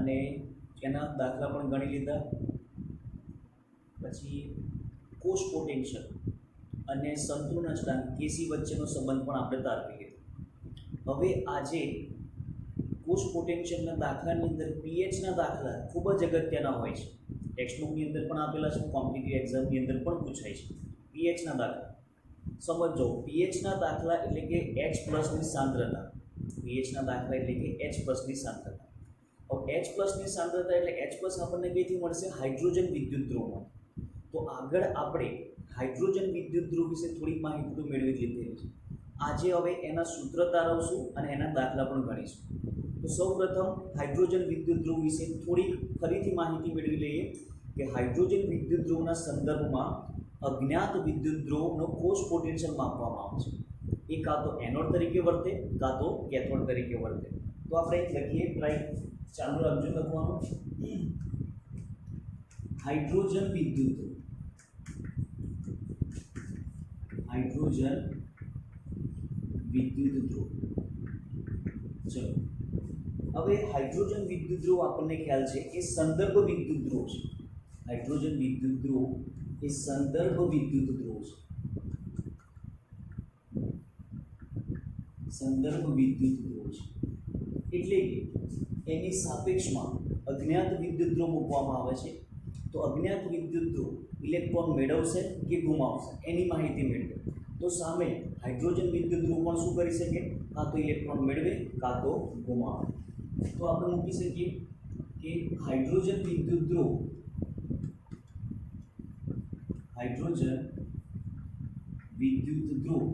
અને એના દાખલા પણ ગણી લીધા. પછી કોષ પોટેન્શિયલ અને સંતુલન અચળાંક કેસી વચ્ચેનો સંબંધ પણ આપણે તારવી લીધો. હવે આજે કોષ પોટેન્શિયલના દાખલાની અંદર પીએચના દાખલા ખૂબ જ અગત્યના હોય છે. ટેક્સ્ટબુકની અંદર પણ આપેલા છે, કોમ્પિટિટિવ એક્ઝામની અંદર પણ પૂછાય છે. પીએચના દાખલા સમજો. પીએચના દાખલા એટલે કે H પ્લસની સાંદ્રતા. પીએચના દાખલા એટલે કે H પ્લસની સાંદ્રતા. હવે H પ્લસની સાંદ્રતા એટલે H પ્લસ આપણને કઈથી મળશે? હાઇડ્રોજન વિદ્યુત ધ્રુવમાં. તો આગળ આપણે હાઇડ્રોજન વિદ્યુત ધ્રુવ વિશે થોડીક માહિતી તો મેળવી લીધેલી છે. આજે હવે એના સૂત્ર તારવશું અને એના દાખલા પણ ગણીશું. તો સૌપ્રથમ હાઇડ્રોજન વિદ્યુત ધ્રુવ વિશે થોડીક ફરીથી માહિતી મેળવી લઈએ કે હાઇડ્રોજન વિદ્યુત ધ્રુવના સંદર્ભમાં અજ્ઞાત વિદ્યુત ધ્રુવનો કોષ પોટેન્શિયલ માપવામાં આવે છે. એ કાં તો એનોડ તરીકે વર્તે કાં તો કેથોડ તરીકે વર્તે. તો આપણે લખીએ, ટ્રાય ચાલુ રાખજો લખવાનું. હાઇડ્રોજન વિદ્યુત ધ્રુવ, હાઇડ્રોજન વિદ્યુત ધ્રુવ. ચલો, હવે હાઇડ્રોજન વિદ્યુત ધ્રુવ આપણને ખ્યાલ છે કે સંદર્ભ વિદ્યુત ધ્રુવ છે. હાઇડ્રોજન વિદ્યુત ધ્રુવ એ સંદર્ભ વિદ્યુત ધ્રુવ છે. સંદર્ભ વિદ્યુત ધ્રુવ છે એટલે કે એની સાપેક્ષમાં અજ્ઞાત વિદ્યુત ધ્રુવ મૂકવામાં આવે છે. તો અજ્ઞાત વિદ્યુત ધ્રુવ ઇલેક્ટ્રોન મેળવશે કે ગુમાવશે એની માહિતી મેળવે. તો સામે હાઇડ્રોજન વિદ્યુત ધ્રુવ પણ શું કરી શકે? કાં તો ઇલેક્ટ્રોન મેળવે કાં તો ગુમાવે. તો આપણે મૂકી શકીએ કે હાઇડ્રોજન વિદ્યુત ધ્રુવ, હાઇડ્રોજન વિદ્યુત ધ્રુવ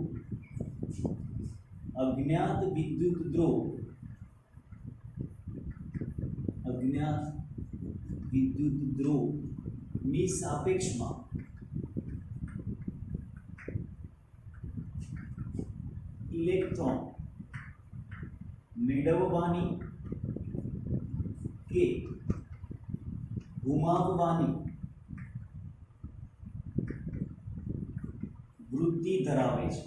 અજ્ઞાત વિદ્યુત ધ્રુવ, અજ્ઞાત વિદ્યુત ધ્રુવની સાપેક્ષમાં ઇલેક્ટ્રોન મેળવવાની કે ગુમાવવાની વૃત્તિ ધરાવે છે.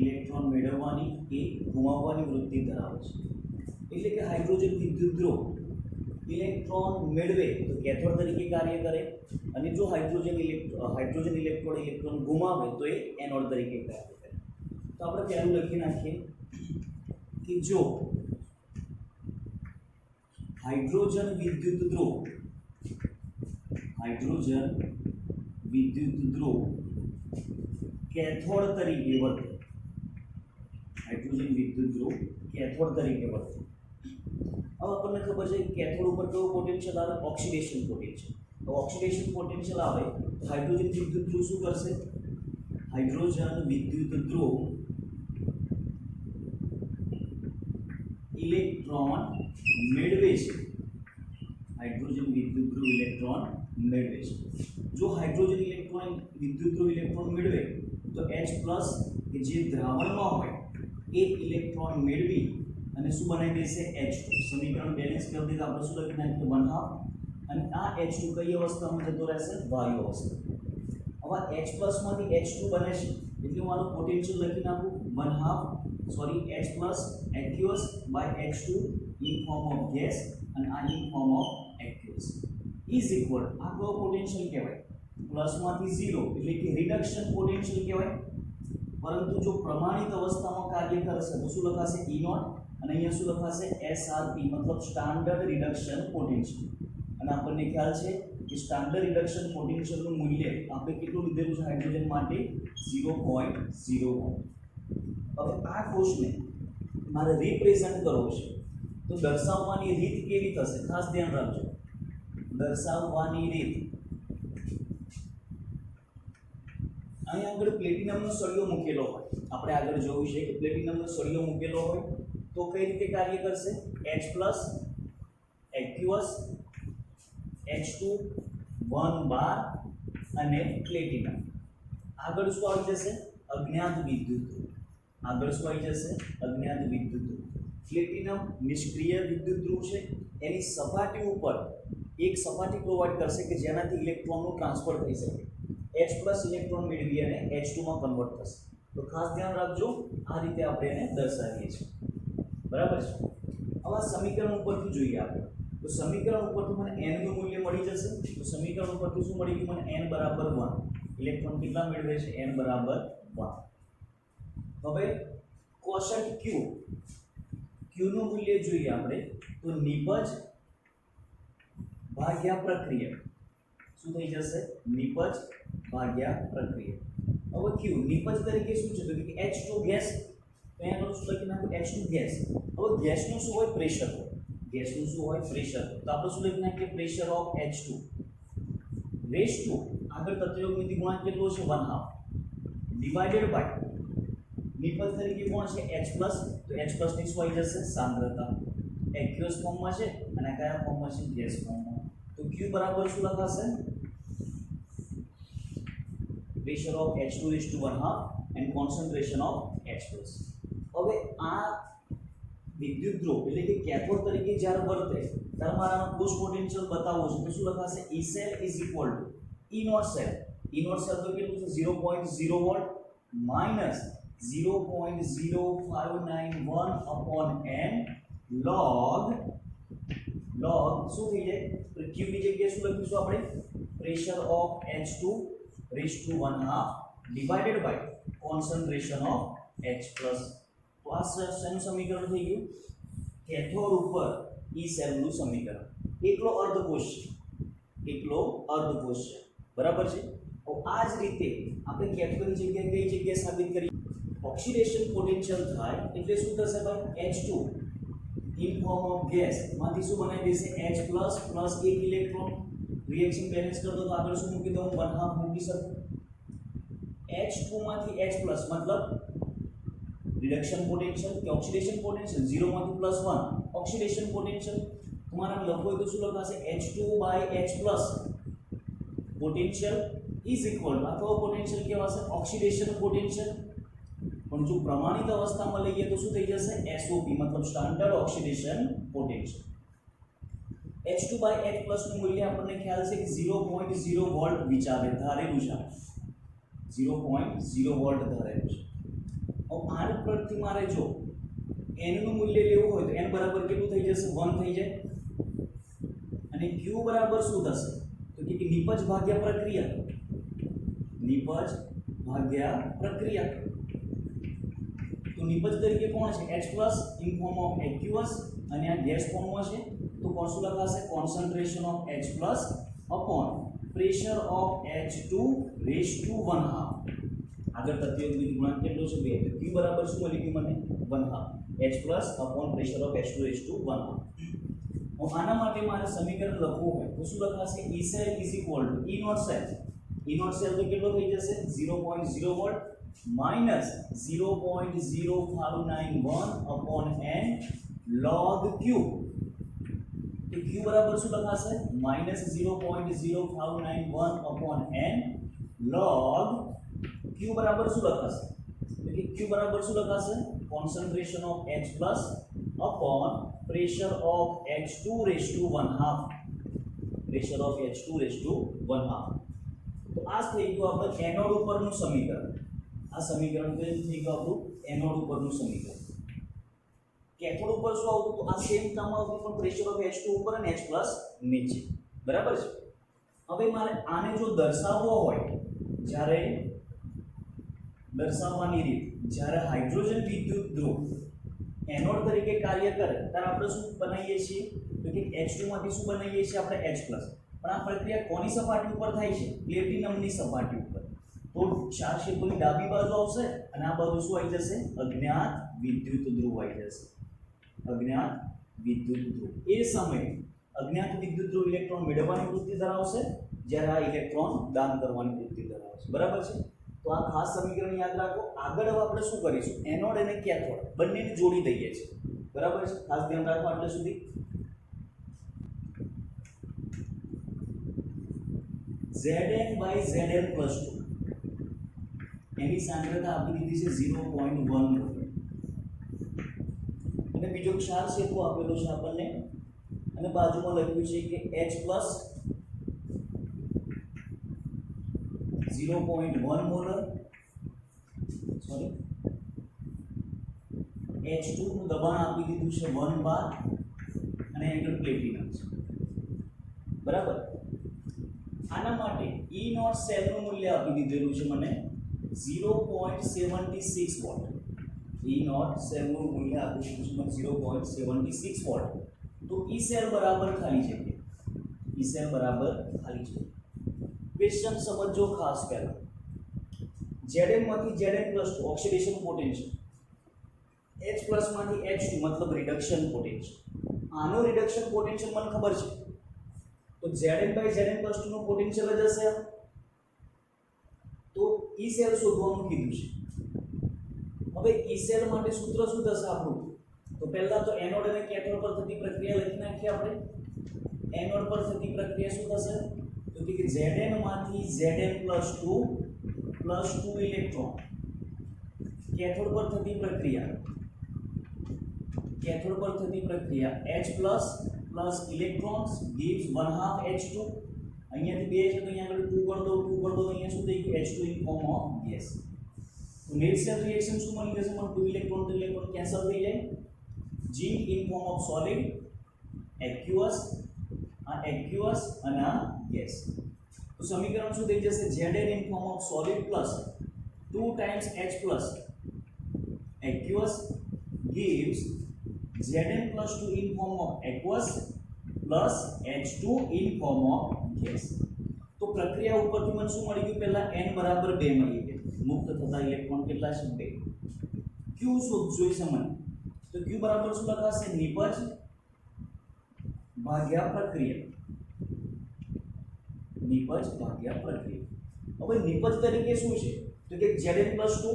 ઇલેક્ટ્રોન મેળવવાની કે ગુમાવવાની વૃત્તિ ધરાવે છે. એટલે કે હાઇડ્રોજન વિદ્યુત ધ્રુવ ઇલેક્ટ્રોન મેળવે તો કેથોડ તરીકે કાર્ય કરે, અને જો હાઇડ્રોજન ઇલેક્ટ્રોન ગુમાવે તો એ એનોડ તરીકે કાર્ય કરે. તો આપણે પહેલું લખી નાખીએ કે જો હાઇડ્રોજન વિદ્યુત ધ્રુવ, હાઇડ્રોજન વિદ્યુત ધ્રુવ કેથોડ તરીકે વર્તે, હાઇડ્રોજન વિદ્યુત ધ્રુવ કેથોડ તરીકે વર્તે. હવે આપણને ખબર છે કે કેથોડ ઉપર કયો પોટેન્શિયલ આવે? Oxidation potential. તો ઓક્સિડેશન પોટેન્શિયલ આવે તો હાઇડ્રોજન વિદ્યુત ધ્રુવ શું કરશે? હાઇડ્રોજન વિદ્યુત ધ્રુવ ઇલેક્ટ્રોન મેળવે છે. હાઇડ્રોજન વિદ્યુત ધ્રુવ ઇલેક્ટ્રોન મેળવે છે. જો હાઇડ્રોજન વિદ્યુત ધ્રુવ ઇલેક્ટ્રોન મેળવે તો H પ્લસ કે જે દ્રાવણમાં હોય એ ઇલેક્ટ્રોન મેળવી અને શું બનાવી દેશે? H2. સમીકરણ બેલેન્સ કરી દીધા. આપણે શું લખી નાખીએ? 1/2. અને આ H2 કઈ અવસ્થામાં જતો રહેશે? વાયુ અવસ્થા. હવે H પ્લસમાંથી H2 બને છે એટલે હું આનું પોટેન્શિયલ લખી નાખું 1/2 H plus aqueous by H2 in form of gas અને આ in form of aqueous is equal. આ કયો પોટેન્શિયલ કહેવાય? પ્લસમાંથી 0 એટલે કે રિડક્શન પોટેન્શિયલ કહેવાય. પરંતુ જો પ્રમાણિત અવસ્થામાં કાર્ય કરશે તો શું લખાશે? E0 અને અહીંયા શું લખાશે? SRP મતલબ સ્ટાન્ડર્ડ રિડક્શન પોટેન્શિયલ. અને આપણને ખ્યાલ છે કે સ્ટાન્ડર્ડ રિડક્શન પોટેન્શિયલનું મૂલ્ય આપણે કેટલું લીધેલું છે હાઇડ્રોજન માટે? 0.01. હવે આ કોષને મારે રિપ્રેઝન્ટ કરવો છે તો દર્શાવવાની રીત કેવી થશે? ખાસ ધ્યાન રાખજો. દર્શાવવાની રીત અહીંયા આગળ પ્લેટિનમનો સળિયો મૂકેલો હોય. આપણે આગળ જોયું છે કે પ્લેટિનમનો સળિયો મૂકેલો હોય તો કઈ રીતે કાર્ય કરશે? H પ્લસ aqueous H2 1 બાર અને પ્લેટિનમ. આગળ શું આવી જશે? અજ્ઞાત વિદ્યુત ધ્રુવ. આગળ શું આવી જશે? અજ્ઞાત વિદ્યુત ધ્રુવ. પ્લેટિનમ નિષ્ક્રિય વિદ્યુત ધ્રુવ છે. એની સપાટી ઉપર એક સપાટી પ્રોવાઈડ કરશે કે જેનાથી ઇલેક્ટ્રોનનું ટ્રાન્સફર થઈ શકે. H પ્લસ ઇલેક્ટ્રોન મેળવી અને H2 માં કન્વર્ટ થશે. તો ખાસ ધ્યાન રાખજો, આ રીતે આપણે એને દર્શાવીએ છીએ. બરાબર છે. હવે આ સમીકરણ ઉપરથી જોઈએ આપણે તો સમીકરણ ઉપરથી મને n નું મૂલ્ય મળી જશે. તો સમીકરણ ઉપરથી શું મળી ગયું મને n બરાબર 1. ઇલેક્ટ્રોન કેટલા મેળવે છે n બરાબર 1. હવે કોશન્ટ q નું મૂલ્ય જોઈએ આપણે તો નિપજ ભાગ્યા પ્રક્રિયા શું થઈ જશે નિપજ ભાગ્યા પ્રક્રિયા. હવે q નિપજ તરીકે શું છે તો કે H2 ગેસ તો અહીંયા શું લખી નાખું H2 ગેસ. હવે ગેસનું શું હોય પ્રેશર હોય ગેસનું શું હોય પ્રેશર તો આપણે શું લખી નાખીએ pressure of H2 raise to આગળ તત્વયોગમિતિ ગુણાંક કેટલો છે 1/2 ડિવાઇડેડ બાય નિપજ તરીકે કોણ છે H+ તો H+ ની શું આવી જશે સાંદ્રતા એક્યુઅસ ફોર્મમાં છે અને કયા ફોર્મમાં છે ગેસ ફોર્મમાં. તો Q બરાબર શું લખાશે pressure of H2 is to 1/2 and concentration of H+. હવે આ વિદ્યુત ધ્રુવ એટલે કે કેથોડ તરીકે જ્યારે વર્તે ત્યારે મારા કોષ પોટેન્શિયલ બતાવવો છે તો શું લખાશે E cell is equal to E naught cell તો કેટલું છે 0.0 volt minus 0.0591 upon n log શું થઈ જાય તો Q ની જગ્યાએ શું લખીશું આપણે pressure of H2 raised to 1/2 divided by concentration of H+. તો આ શેનું સમીકરણ થઈ ગયું કેથોડ ઉપર E સેલ નું સમીકરણ. એકલો અર્ધકોષ છે બરાબર છે. તો આ જ રીતે આપણે કેથોડની જગ્યાએ કઈ જગ્યાએ સાબિત કરી ઓક્સિડેશન પોટેન્શિયલ થાય એટલે શું થશે ભાઈ H2 in form of gas માંથી શું બનાવી દેશે H+ પ્લસ એક ઇલેક્ટ્રોન રિએક્શન બેલેન્સ કરતો તો આગળ શું મૂકી દઉં 1/2 મૂકી શકું H2 માંથી H+ મતલબ રિડક્શન પોટેન્શિયલ કે ઓક્સિડેશન પોટેન્શિયલ 0 માંથી +1 ઓક્સિડેશન પોટેન્શિયલ તમારા લખો તો શું લખાશે H2 by H+ potential is equal two આ પોટેન્શિયલ કેવાશે ઓક્સિડેશન પોટેન્શિયલ. પણ જો પ્રમાણિત અવસ્થામાં લઈએ તો શું થઈ જશે SOP મતલબ standard oxidation potential. H2 by H+ નું મૂલ્ય આપણને ખ્યાલ છે કે 0.0 વોલ્ટ ધારેલું છે 0.0 વોલ્ટ ધારેલું છે. હવે આ પરથી મારે જો n નું મૂલ્ય લેવું હોય તો n બરાબર કેટલું થઈ જશે 1 થઈ જાય અને q બરાબર શું થશે તો કે નિપજ ભાગ્યા પ્રક્રિયા. તો નિપજ તરીકે કોણ છે H+ in form of aqueous અને આ ગેસ ફોર્મમાં છે તો કોણ શું લખાશે concentration of H+ upon pressure of H2 raise to 1/2 આગળ તત્વયોગમિતિ ગુણાંક કેટલો છે 2 તો Q બરાબર શું મળી ગયું મને 1/2 H+ upon pressure of H2 raise to 1/2. હવે આના માટે મારે સમીકરણ લખવું હોય તો શું લખાશે E cell is equal to E naught cell તો કેટલો થઈ જશે 0.0 volt minus 0.0591 upon n log Q. તો Q બરાબર શું લખાશે minus 0.0591 upon n log Q બરાબર શું લખાશે તો કે Q બરાબર શું લખાશે concentration of H+ upon pressure of H2 raised to 1/2 તો આ થઈ ગયું આપણે એનોડ ઉપરનું સમીકરણ. આ સમીકરણ કયું થઈ ગયું આપણું એનોડ ઉપરનું સમીકરણ. કેથોડ ઉપર શું આવતું તો આ સેમ કામ આવતું પણ પ્રેશર ઓફ H2 ઉપર અને H+ નીચે બરાબર છે. હવે મારે આને જો દર્શાવવો હોય જ્યારે દર્શાવવાની રીત જ્યારે હાઇડ્રોજન વિદ્યુત ધ્રુવ એનોડ તરીકે કાર્ય કરે ત્યારે આપણે શું બનાવીએ છીએ તો કે H2 માંથી શું બનાવીએ છીએ આપણે H+. પણ આ પ્રક્રિયા કોની સપાટી ઉપર થાય છે પ્લેટિનમની સપાટી ઉપર. તો ચાર ક્ષેત્રોની ડાબી બાજુ આવશે અને આ બાજુ શું આવી જશે અજ્ઞાત વિદ્યુત ધ્રુવ આવી જશે એ સમયે અજ્ઞાત વિદ્યુત ધ્રુવ ઇલેક્ટ્રોન મેળવવાની વૃત્તિ ધરાવશે જ્યારે આ ઇલેક્ટ્રોન દાન કરવાની વૃત્તિ ધરાવશે બરાબર છે. તો આ ખાસ સમીકરણ યાદ રાખો. આગળ હવે આપણે શું કરીશું એનોડ અને કેથોડ બંનેને જોડી દઈએ છીએ બરાબર છે. ખાસ ધ્યાન રાખો આટલે સુધી Zn by Zn plus 2 એની સાંદ્રતા આપી દીધી છે 0.1 અને બીજો ક્ષાર સેતુ આપેલો છે આપણને અને બાજુમાં લખ્યું છે કે H+ 0.1 મોલર H2 નું દબાણ આપી દીધું છે 1 બાર અને આગળ પ્લેટિનમ છે, બરાબર. આના માટે E નોટ સેલનું મૂલ્ય આપી દીધેલું છે મને 0.76 વોટ. E નોટ સેલનું મૂલ્ય આપી દીધું છે મને 0.76 વોટ. તો E સેલ બરાબર ખાલી જગ્યા, E સેલ બરાબર ખાલી જગ્યા. ક્વેશ્ચન સમજો ખાસ પહેલા. Zn માંથી Zn+2 ઓક્સિડેશન પોટેન્શિયલ, H+ માંથી H2 મતલબ રિડક્શન પોટેન્શિયલ. આનો રિડક્શન પોટેન્શિયલ મને ખબર છે, તો Zn/Zn+2 નો પોટેન્શિયલ જ હશે. તો E સેલ શોધવાનું કીધું છે. હવે E સેલ માટે સૂત્ર શું થશે આપણું? તો પહેલા તો એનોડ અને કેથોડ પર થતી પ્રક્રિયા લખી નાખીએ આપણે. એનોડ પર થતી પ્રક્રિયા શું થશે? તો કે Zn માંથી Zn+2 +2 ઇલેક્ટ્રોન. કેથોડ પર થતી પ્રક્રિયા H+ plus electrons gives 1/2 H2. અહીંયાથી 2 છે તો અહીંયા આગળ 2 કર દો, 2 કર દો તો અહીંયા શું થઈ ગયું? H2 in form of gas. તો નેટ સેલ રિએક્શન શું મળી જશે? મને 2 ઇલેક્ટ્રોન તો ઇલેક્ટ્રોન કેન્સલ થઈ જાય. Zinc in form of solid, aqueous અને ગેસ. તો સમીકરણ શું થઈ જશે? Zn in form of solid plus 2 times H+ aqueous gives Zn+2 in form of aqueous plus H2 in form of gas. તો પ્રક્રિયા ઉપરથી મને શું મળી ગયું? પહેલા n બરાબર 2 મળી ગયું. મુક્ત થતા ઇલેક્ટ્રોન કેટલા છે? 2. q જોઈશે મને. તો q બરાબર શું લખાશે? નિપજ ભાગ્યા પ્રક્રિયા. હવે નિપજ તરીકે શું છે? તો કે Zn+2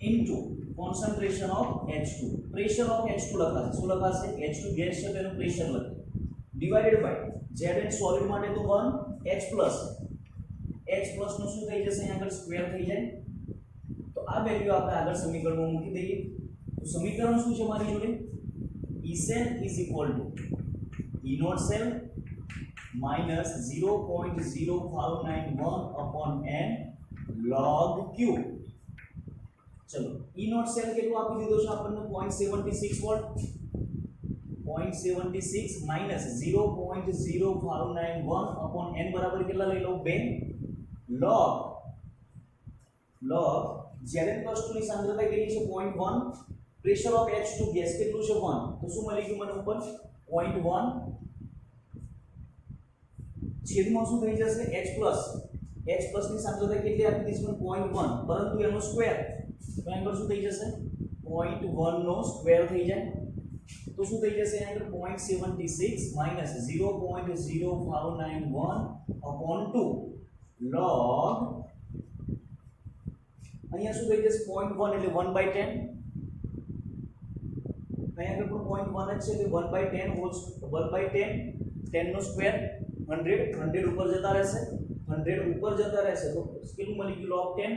into concentration of H2, pressure of H2 લખાશે. શું લખાશે? H2 ગેસ છે તેનું પ્રેશર લખે, ડિવાઇડેડ બાય Zn સોલિડ માટે તો 1 H+ નું શું થઈ જશે? અહીં આગળ સ્ક્વેર થઈ જાય. તો આ વેલ્યુ આપણે આગળ સમીકરણમાં મૂકી દઈએ. તો સમીકરણ શું છે મારી જોડે? E cell is equal to E naught cell minus 0.0591 upon n log Q. ચલો, E naught cell કેટલું આપી દીધો છે આપણને? 0.76 વોટ. 0.76 minus 0.0591 upon n બરાબર કેટલા લઈ લો? 2 log Zn+2 ની સાંદ્રતા કેટલી છે? 0.1. પ્રેશર ઓફ H2 ગેસ કેટલું છે? 1. તો શું મળી ગયું મને ઉપર? 0.1 છેદમાં શું થઈ જશે? H+ ની સાંદ્રતા કેટલી આપી દીધી છે? 0.1, પરંતુ એનો સ્ક્વેર. તો આગળ શું થઈ જશે? 0.1 નો સ્ક્વેર થઈ જાય. તો શું થઈ જશે? આગળ 0.76 minus 0.0591 upon 2 log, અહીંયા શું થઈ જશે? 0.1 એટલે 1/10. અહીંયા આગળ પણ 0.1 જ છે એટલે 1/10 હોલ 1/10, 10 નો સ્ક્વેર 100 ઉપર જતા રહેશે. 100 ઉપર જતા રહેશે તો કેટલું મળી ગયું?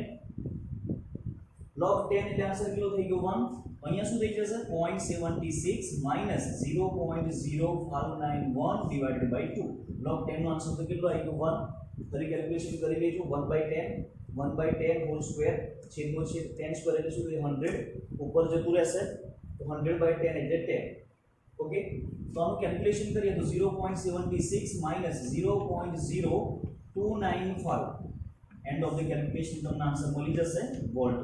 log 10 એટલે આન્સર કેટલો થઈ ગયો? 1. અહીંયા શું થઈ જશે? 0.76 minus 0.0591 divided by 2. log 10 no answer તો કેટલો આવી ગયો? 1. ફરી કેલ્ક્યુલેશન કરી લેજો. 1/10 હોલ સ્ક્વેર છેદમાં છેદ 10 સ્ક્વેર એટલે શું? 100 ઉપર જતું રહેશે. તો 100/10 એટલે 10. ઓકે, તો આનું કેલ્ક્યુલેશન કરીએ તો 0.76 minus 0.0295, end of the calculation તમને આન્સર મળી જશે વોલ્ટ.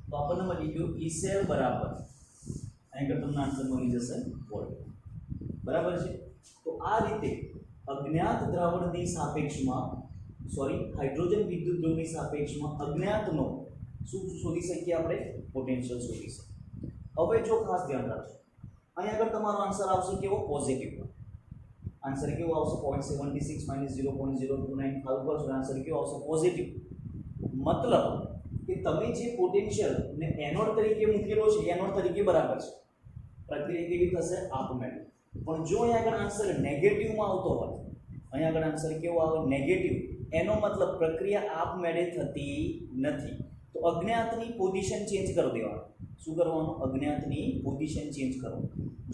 તો આપણને મળી ગયું E સેલ બરાબર, અહીં તમને આન્સર મળી જશે વોલ્ટ. બરાબર છે. તો આ રીતે અજ્ઞાત દ્રાવણની સાપેક્ષમાં હાઇડ્રોજન વિદ્યુત દ્રવની સાપેક્ષમાં અજ્ઞાતનો શું શોધી શકીએ આપણે? પોટેન્શિયલ શોધી શકીએ. હવે જો ખાસ ધ્યાન રાખજો, અહીં આગળ તમારો આન્સર આવશે કેવો? પોઝિટિવ. આન્સર કેવો આવશે? 0.76 minus 0.0295 કરશો, આન્સર કેવો આવશે? પોઝિટિવ. મતલબ કે તમે જે પોટેન્શિયલ ને એનોડ તરીકે મૂકેલો છે એનોડ તરીકે બરાબર છે. પ્રક્રિયા કેવી થશે? આપમેળે. પણ જો અહીં આગળ આન્સર નેગેટિવમાં આવતો હોય, અહીં આગળ આન્સર કેવો આવે? નેગેટિવ. એનો મતલબ પ્રક્રિયા આપમેળે થતી નથી. તો અજ્ઞાતની પોઝિશન ચેન્જ કરી દેવાનું. શું કરવાનું? અજ્ઞાતની પોઝિશન ચેન્જ કરો.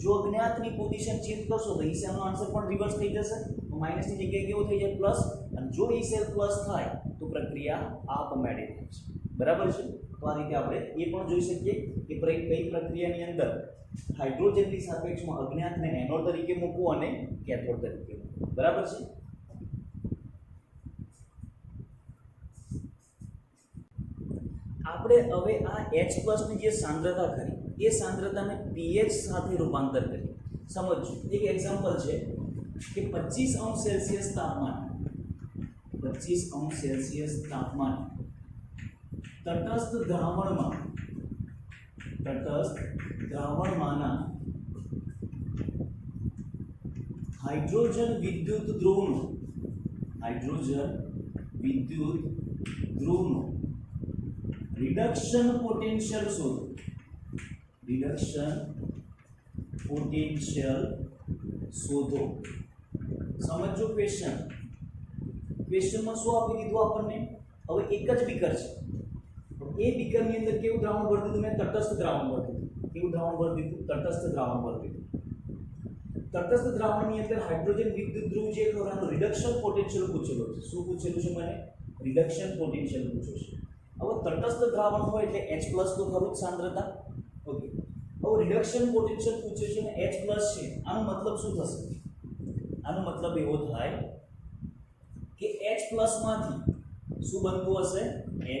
જો અજ્ઞાતની પોઝિશન ચેન્જ કરશો તો E સેલનો આન્સર પણ રિવર્સ થઈ જશે. તો માઇનસની જગ્યાએ કેવો થઈ જાય? પ્લસ. અને જો E સેલ પ્લસ થાય તો પ્રક્રિયા આપમેળે થાય છે. બરાબર છે. તો આ રીતે આપણે એ પણ જોઈ શકીએ કે કઈ પ્રક્રિયાની અંદર હાઇડ્રોજનની સાપેક્ષમાં અજ્ઞાતને એનોડ તરીકે મૂકવું અને કેથોડ તરીકે મૂકવું. બરાબર છે. આપણે હવે આ H+ ની જે સાંદ્રતા કરી એ સાંદ્રતાને pH સાથે રૂપાંતર કરી. સમજો એક એક્ઝામ્પલ છે કે 25°C તાપમાન 25°C તાપમાન તટસ્થ દ્રાવણમાંના હાઇડ્રોજન વિદ્યુત ધ્રુવનું રિડક્શન પોટેન્શિયલ શોધો. સમજો ક્વેશ્ચનમાં શું આપી દીધું આપણને? હવે એક જ બીકર છે, એ બીકરની અંદર કેવું દ્રાવણ ભરી દીધું? મેં તટસ્થ દ્રાવણ ભરી દીધું. કેવું દ્રાવણ ભરી દીધું? તટસ્થ દ્રાવણ ભરી દીધું. તટસ્થ દ્રાવણની અંદર હાઇડ્રોજન વિદ્યુત ધ્રુવ જે ખરાનું રિડક્શન પોટેન્શિયલ પૂછેલું છે. શું પૂછેલું છે મને? રિડક્શન પોટેન્શિયલ પૂછ્યું છે. હવે તટસ્થ દ્રાવણ હોય એટલે H+ તો ખરું જ સાંદ્રતા. ઓકે, હવે રિડક્શન પોટેન્શિયલ પૂછ્યું છે અને H+ છે. આનો મતલબ શું થશે? આનો મતલબ એવો થાય કે H+ માંથી શું બનતું હશે?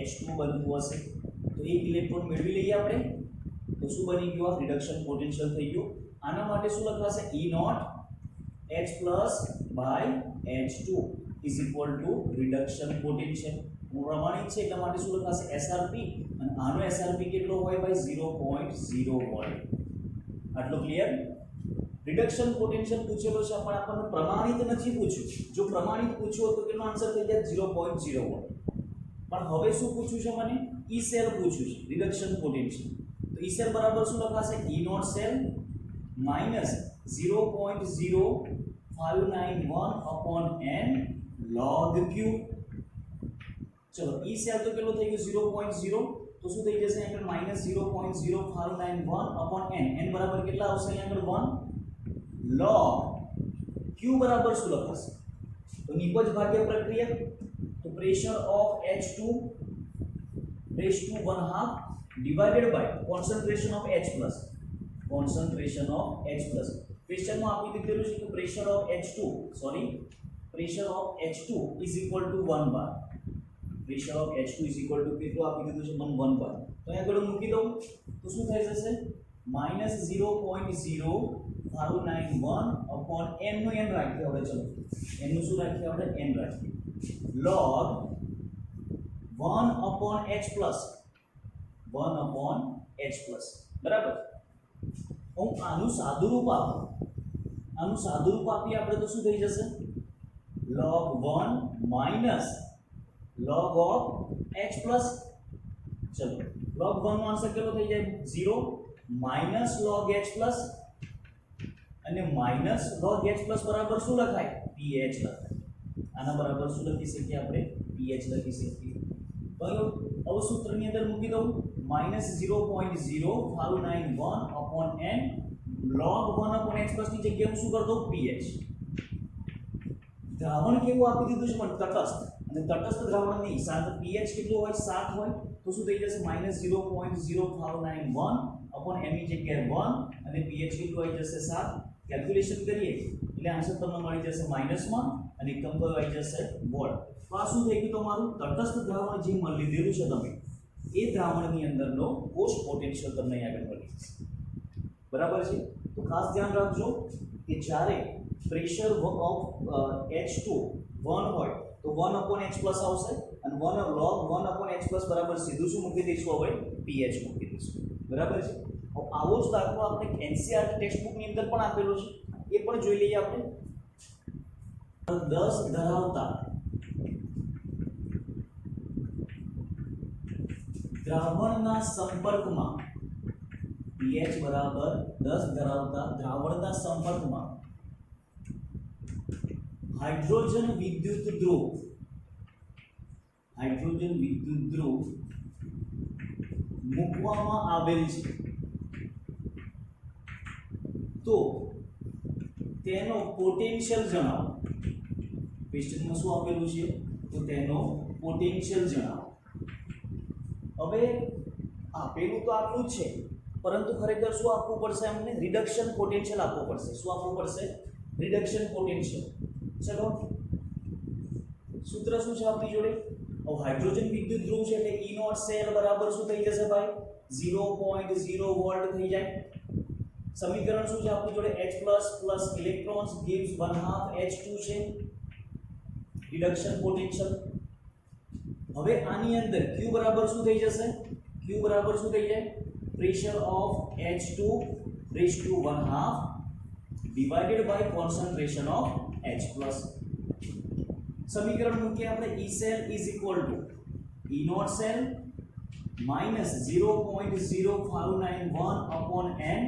H2 બનતું હશે. તો એક ઇલેક્ટ્રોન મેળવી લઈએ આપણે, તો શું બની ગયું? રિડક્શન પોટેન્શિયલ થઈ ગયું. આના માટે શું લખાશે? E0 H+ by H2 is equal to reduction potential. પ્રમાણિત છે એટલા માટે શું લખાશે? SRP. અને આનો SRP કેટલો હોય ભાઈ? 0.01. આટલો ક્લિયર? રિડક્શન પોટેન્શિયલ પૂછેલો છે પણ આપણને પ્રમાણિત નથી પૂછ્યું. જો પ્રમાણિત પૂછ્યું તો તેનો આન્સર થઈ જાય 0.01. પણ હવે શું પૂછ્યું છે મને? E સેલ પૂછ્યું છે, રિડક્શન પોટેન્શિયલ. તો E સેલ બરાબર શું લખાશે? E0 cell minus 0.0591 n log q. ચલો E સેલ તો કેટલો થઈ ગયો? 0.0. તો શું થઈ જશે? અહીંયા માઈનસ 0.0591 n. n બરાબર કેટલા આવશે? અહીંયા 1 log q બરાબર શું લખાશે? તો નિપજ ભાગ્ય પ્રક્રિયા, તો pressure of H2 raised to 1/2 divided by concentration of H+. ક્વેશ્ચનમાં આપી દીધેલું છે કે pressure of H2 is equal to 1 bar. Pressure of H2 is equal to કેટલું આપી દીધું છે? 1 bar. તો અહીંયા આગળ મૂકી દઉં તો શું થઈ જશે? -0.0591 n નો n રાખીએ. હવે ચલો n નું શું રાખીએ આપણે? n રાખીએ. log 1/H+. બરાબર. હું આનું સાદું રૂપ આપીએ આપણે તો શું થઈ જશે? log 1 minus log of H+. ચલો log 1 નો આન્સર કેટલો થઈ જાય? 0 minus log H+ અને minus log H+ બરાબર શું લખાય? pH લખાય. આના બરાબર શું લખી શકીએ આપણે? pH લખી શકીએ. બરાબર. હવે સૂત્રની અંદર મૂકી દઉં -0.0591 n log 1/H+ ની જગ્યાએ હું શું કરી દઉં? pH. દ્રાવણ કેવું આપી દીધું છે? પણ તટસ્થ. અને તટસ્થ દ્રાવણની સાથે pH કેટલું હોય? 7 હોય. તો શું થઈ જશે? -0.0591 n ની જગ્યાએ 1 અને pH કેટલું આવી જશે? 7. કેલ્ક્યુલેશન કરીએ એટલે આન્સર તમને મળી જશે -1 અને એકમ કયો આવી જશે? વોટ. તો આ શું થઈ ગયું? તમારું તટસ્થ દ્રાવણ જે મળી લીધેલું છે તમે, એ દ્રાવણની અંદરનો પોસ્ટ પોટેન્શિયલ તમને અહીં આગળ મળી જશે. બરાબર છે. તો ખાસ ધ્યાન રાખજો કે જ્યારે પ્રેશર ઓફ H2 1 હોય તો 1/H+ આવશે અને 1 log 1/H+ બરાબર સીધું શું મૂકી દઈશું? હવે pH મૂકી દઈશું. બરાબર છે. આવો જ દાખલો આપણે NCERT ટેક્સ્ટબુક ની અંદર પણ આપેલો છે, એ પણ જોઈ લઈએ આપણે. 10 ધરાવતા દ્રાવણના સંપર્કમાં pH બરાબર 10 ધરાવતા દ્રાવણના સંપર્કમાં હાઇડ્રોજન વિદ્યુત ધ્રુવ મૂકવામાં આવેલ છે તો તેનો પોટેન્શિયલ જણાવો. ક્વેશ્ચનમાં શું આપેલું છે? તો તેનો પોટેન્શિયલ જણાવો. હવે આપેલું તો આટલું જ છે, પરંતુ ખરેખર શું આપવું પડશે અમને? રિડક્શન પોટેન્શિયલ આપવું પડશે. શું આપવું પડશે? Reduction potential. ચલો સૂત્ર શું છે આપણી જોડે? હવે હાઇડ્રોજન વિદ્યુત ધ્રુવ છે એટલે E નોટ સેલ બરાબર શું થઈ જશે ભાઈ? 0.0 વોલ્ટ થઈ જાય. સમીકરણ શું છે આપણી જોડે? H plus electrons gives 1/2 H2 છે રિડક્શન પોટેન્શિયલ. હવે આની અંદર Q બરાબર શું થઈ જશે? Q બરાબર શું થઈ જાય? Pressure of H2 raised to 1/2 divided by concentration of H plus. સમીકરણ મૂકીએ આપણે E cell is equal to E naught cell minus 0.0591 upon n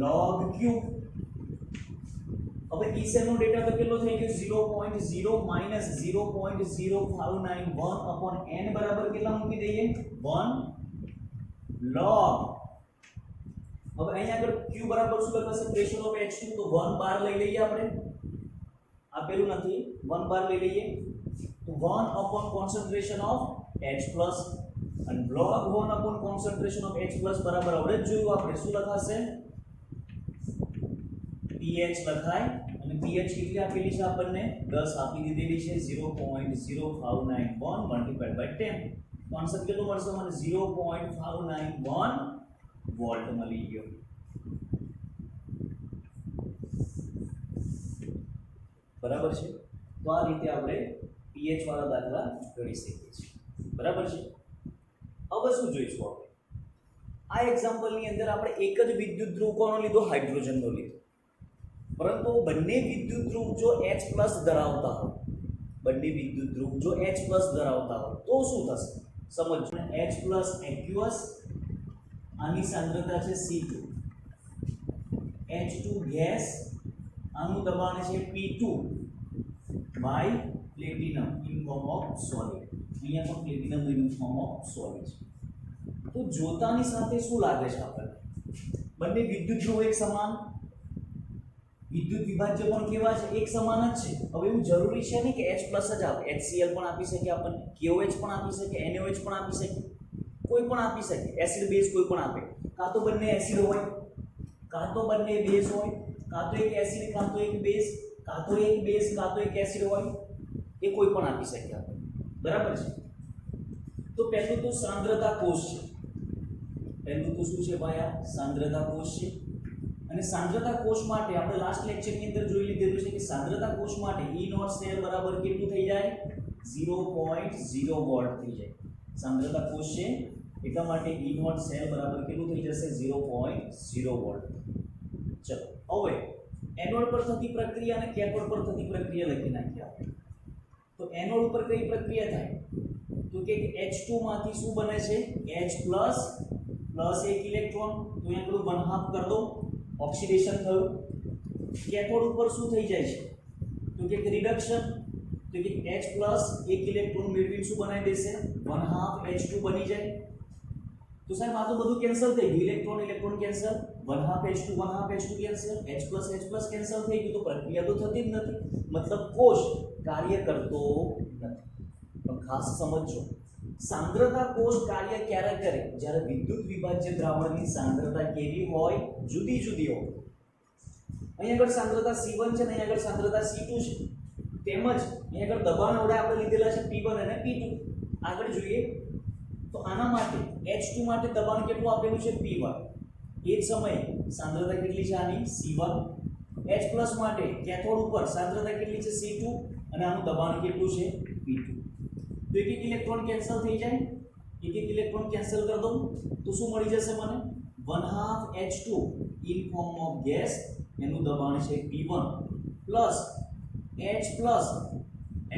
log Q. હવે E cell નો ડેટા તો કેટલો થઈ ગયો? 0.0 minus 0.0591 upon n બરાબર કેટલા મૂકી દઈએ? 1 log. હવે અહીંયા આગળ Q બરાબર શું લખાશે? પ્રેશર ઓફ H2 તો 1 બાર લઈ લઈએ આપણે. આપેલું નથી, 1 બાર લઈ લઈએ તો 1 upon concentration of H plus અને log 1 upon concentration of H plus બરાબર આવડે જ જોયું આપણે. શું લખાશે? pH લખાય અને pH કેટલી આપેલી છે આપણને? 10 આપી દીધેલી છે. 0.0591 multiplied by 10. તો આન્સર કેટલો મળશે મને? 0.591 વોલ્ટ મળી ગયો. બરાબર છે. તો આ રીતે આપણે pH વાળા દાખલા ગણી શકીએ છીએ. બરાબર છે. હવે શું જોઈશું આપણે? આ એક્ઝામ્પલની અંદર આપણે એક જ વિદ્યુત ધ્રુવ કોનો લીધો? હાઇડ્રોજનનો લીધો. પરંતુ બંને વિદ્યુત ધ્રુવ જો H+ ધરાવતા હોય, બંને વિદ્યુત ધ્રુવ જો H+ ધરાવતા હોય તો શું થશે? સમજો. H+ aqueous, આની સાંદ્રતા છે C2. H2 ગેસ, આનું દબાણ છે P2 by platinum in form of solid. અહીંયા પણ platinum in form of solid છે. તો જોતાની સાથે શું લાગે છે આપણને? બંને વિદ્યુત ધ્રુવ એક સમાન, વિદ્યુત વિભાજ્ય પણ કેવા છે? એક સમાન જ છે. હવે એવું જરૂરી છે નહીં કે H+ જ આપે. HCl પણ આપી શકે આપણને, KOH પણ આપી શકે, NaOH પણ આપી શકે, કોઈ પણ આપી શકે. એસિડ બેઝ કોઈ પણ આપે. કાં તો બંને એસિડ હોય, કાં તો બંને બેઝ હોય, કાં તો એક એસિડ કાં તો એક બેઝ, કાં તો એક બેઝ કાં તો એક એસિડ હોય. એ કોઈ પણ આપી શકે આપણે. બરાબર છે. તો પહેલું તો સાંદ્રતા કોષ છે. પહેલું તો શું છે ભાઈ? આ સાંદ્રતા કોષ છે. અને સાંદ્રતા કોષ માટે આપણે લાસ્ટ લેક્ચરની અંદર જોઈ લીધેલું છે કે સાંદ્રતા કોષ માટે E નોટ સેલ બરાબર કેટલું થઈ જાય? 0.0 વોલ્ટ થઈ જાય. સાંદ્રતા કોષ છે એટલા માટે E નોટ સેલ બરાબર કેટલું થઈ જશે? 0.0 વોલ્ટ. ચલો હવે એનોડ પર થતી પ્રક્રિયા અને કેથોડ પર થતી પ્રક્રિયા લખી નાખીએ આપણે. તો એનોડ ઉપર કઈ પ્રક્રિયા થાય? તો કે H2 માંથી શું બને છે? H+ પ્લસ એક ઇલેક્ટ્રોન. તો અહીંયા પેલું 1/2 કરી દો, ઓક્સિડેશન થયું. કેથોડ ઉપર શું થઈ જાય છે? તો કે રિડક્શન. તો કે H+ એક ઇલેક્ટ્રોન મેળવીને શું બનાવી દેશે? 1/2 H2 બની જાય. તો સાહેબ આ તો બધું કેન્સલ થઈ ગયું. Electron cancel, 1/2 H2 cancel, H+ cancel થઈ ગયું. તો પ્રક્રિયા તો થતી જ નથી. મતલબ કોષ કાર્ય કરતો નથી. પણ ખાસ સમજો, સાંદ્રતા કોષ કાર્ય ક્યારે કરે? જ્યારે વિદ્યુત વિભાજ્ય દ્રાવણની સાંદ્રતા કેવી હોય? જુદી જુદી હોય. અહીં આગળ સાંદ્રતા C1 છે ને અહીં આગળ સાંદ્રતા C2 છે. તેમજ અહીં આગળ દબાણ વડે આપણે લીધેલા છે P1 અને P2. આગળ જોઈએ તો આના માટે H2 માટે દબાણ કેટલું આપેલું છે? P1. એ જ સમયે સાંદ્રતા કેટલી છે આની? C1. H+ માટે કેથોડ ઉપર સાંદ્રતા કેટલી છે? C2 અને આનું દબાણ કેટલું છે? P2. તો એક એક ઇલેક્ટ્રોન કેન્સલ થઈ જાય. એક એક ઇલેક્ટ્રોન કેન્સલ કરી દઉં તો શું મળી જશે મને? 1/2 H2 in form of gas, એનું દબાણ છે P1 પ્લસ H+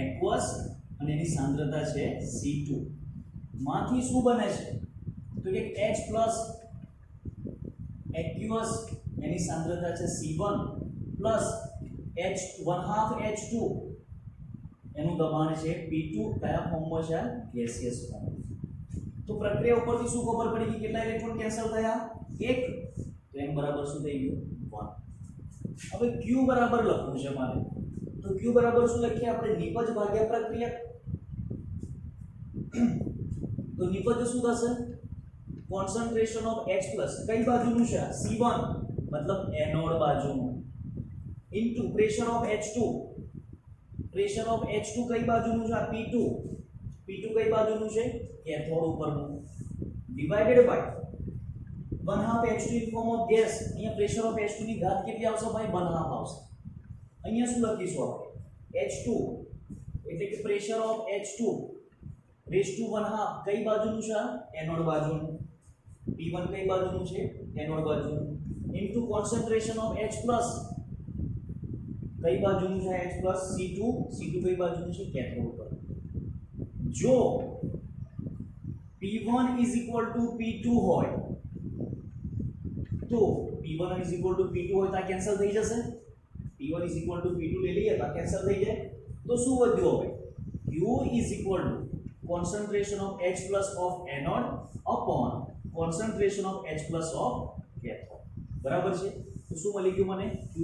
એક્વસ અને એની સાંદ્રતા છે C2. માંથી શું બને છે? તો કે H+ એક્વસ એની સાંદ્રતા છે C1 પ્લસ 1/2 H2 એનું દબાણ છે P2. કયા ફોર્મમાં છે? Gaseous form. તો પ્રક્રિયા ઉપરથી શું ખબર પડી કે કેટલા ઇલેક્ટ્રોન કેન્સલ થયા? 1. તો m બરાબર શું થઈ ગયું? 1. હવે Q બરાબર લખવું છે મારે. તો Q બરાબર શું લખીએ આપણે? નિપજ ભાગ્યા પ્રક્રિયા. તો નિપજ શું થશે? કોન્સન્ટ્રેશન ઓફ H પ્લસ કઈ બાજુનું છે C1 મતલબ એનોડ બાજુનું into pressure of H2 pressure of H2 કઈ બાજુનું છે P2 P2 કઈ બાજુનું છે કેથોડ ઉપરનું divided by 1/2 H2 in form of gas અહીંયા પ્રેશર ઓફ H2 ની ઘાત કેટલી આવશે ભાઈ 1/2 આવશે અહીંયા શું લખીશું આપણે H2 એટલે કે pressure of H2 raise to 1/2 કઈ બાજુનું છે એનોડ બાજુનું P1 કઈ બાજુનું છે એનોડ બાજુનું into concentration of H plus કઈ બાજુનું છે H પ્લસ C2 કઈ બાજુનું છે કેથોડ ઉપર જો P1 P2 હોય તો P1 P2 હોય તો આ કેન્સલ થઈ જશે P1 P2 લઈ લઈએ તો કેન્સલ થઈ જાય તો શું વધ્યું હવે Q concentration of H plus of anode upon concentration of H plus of cathode બરાબર છે તો શું મળી ગયું મને Q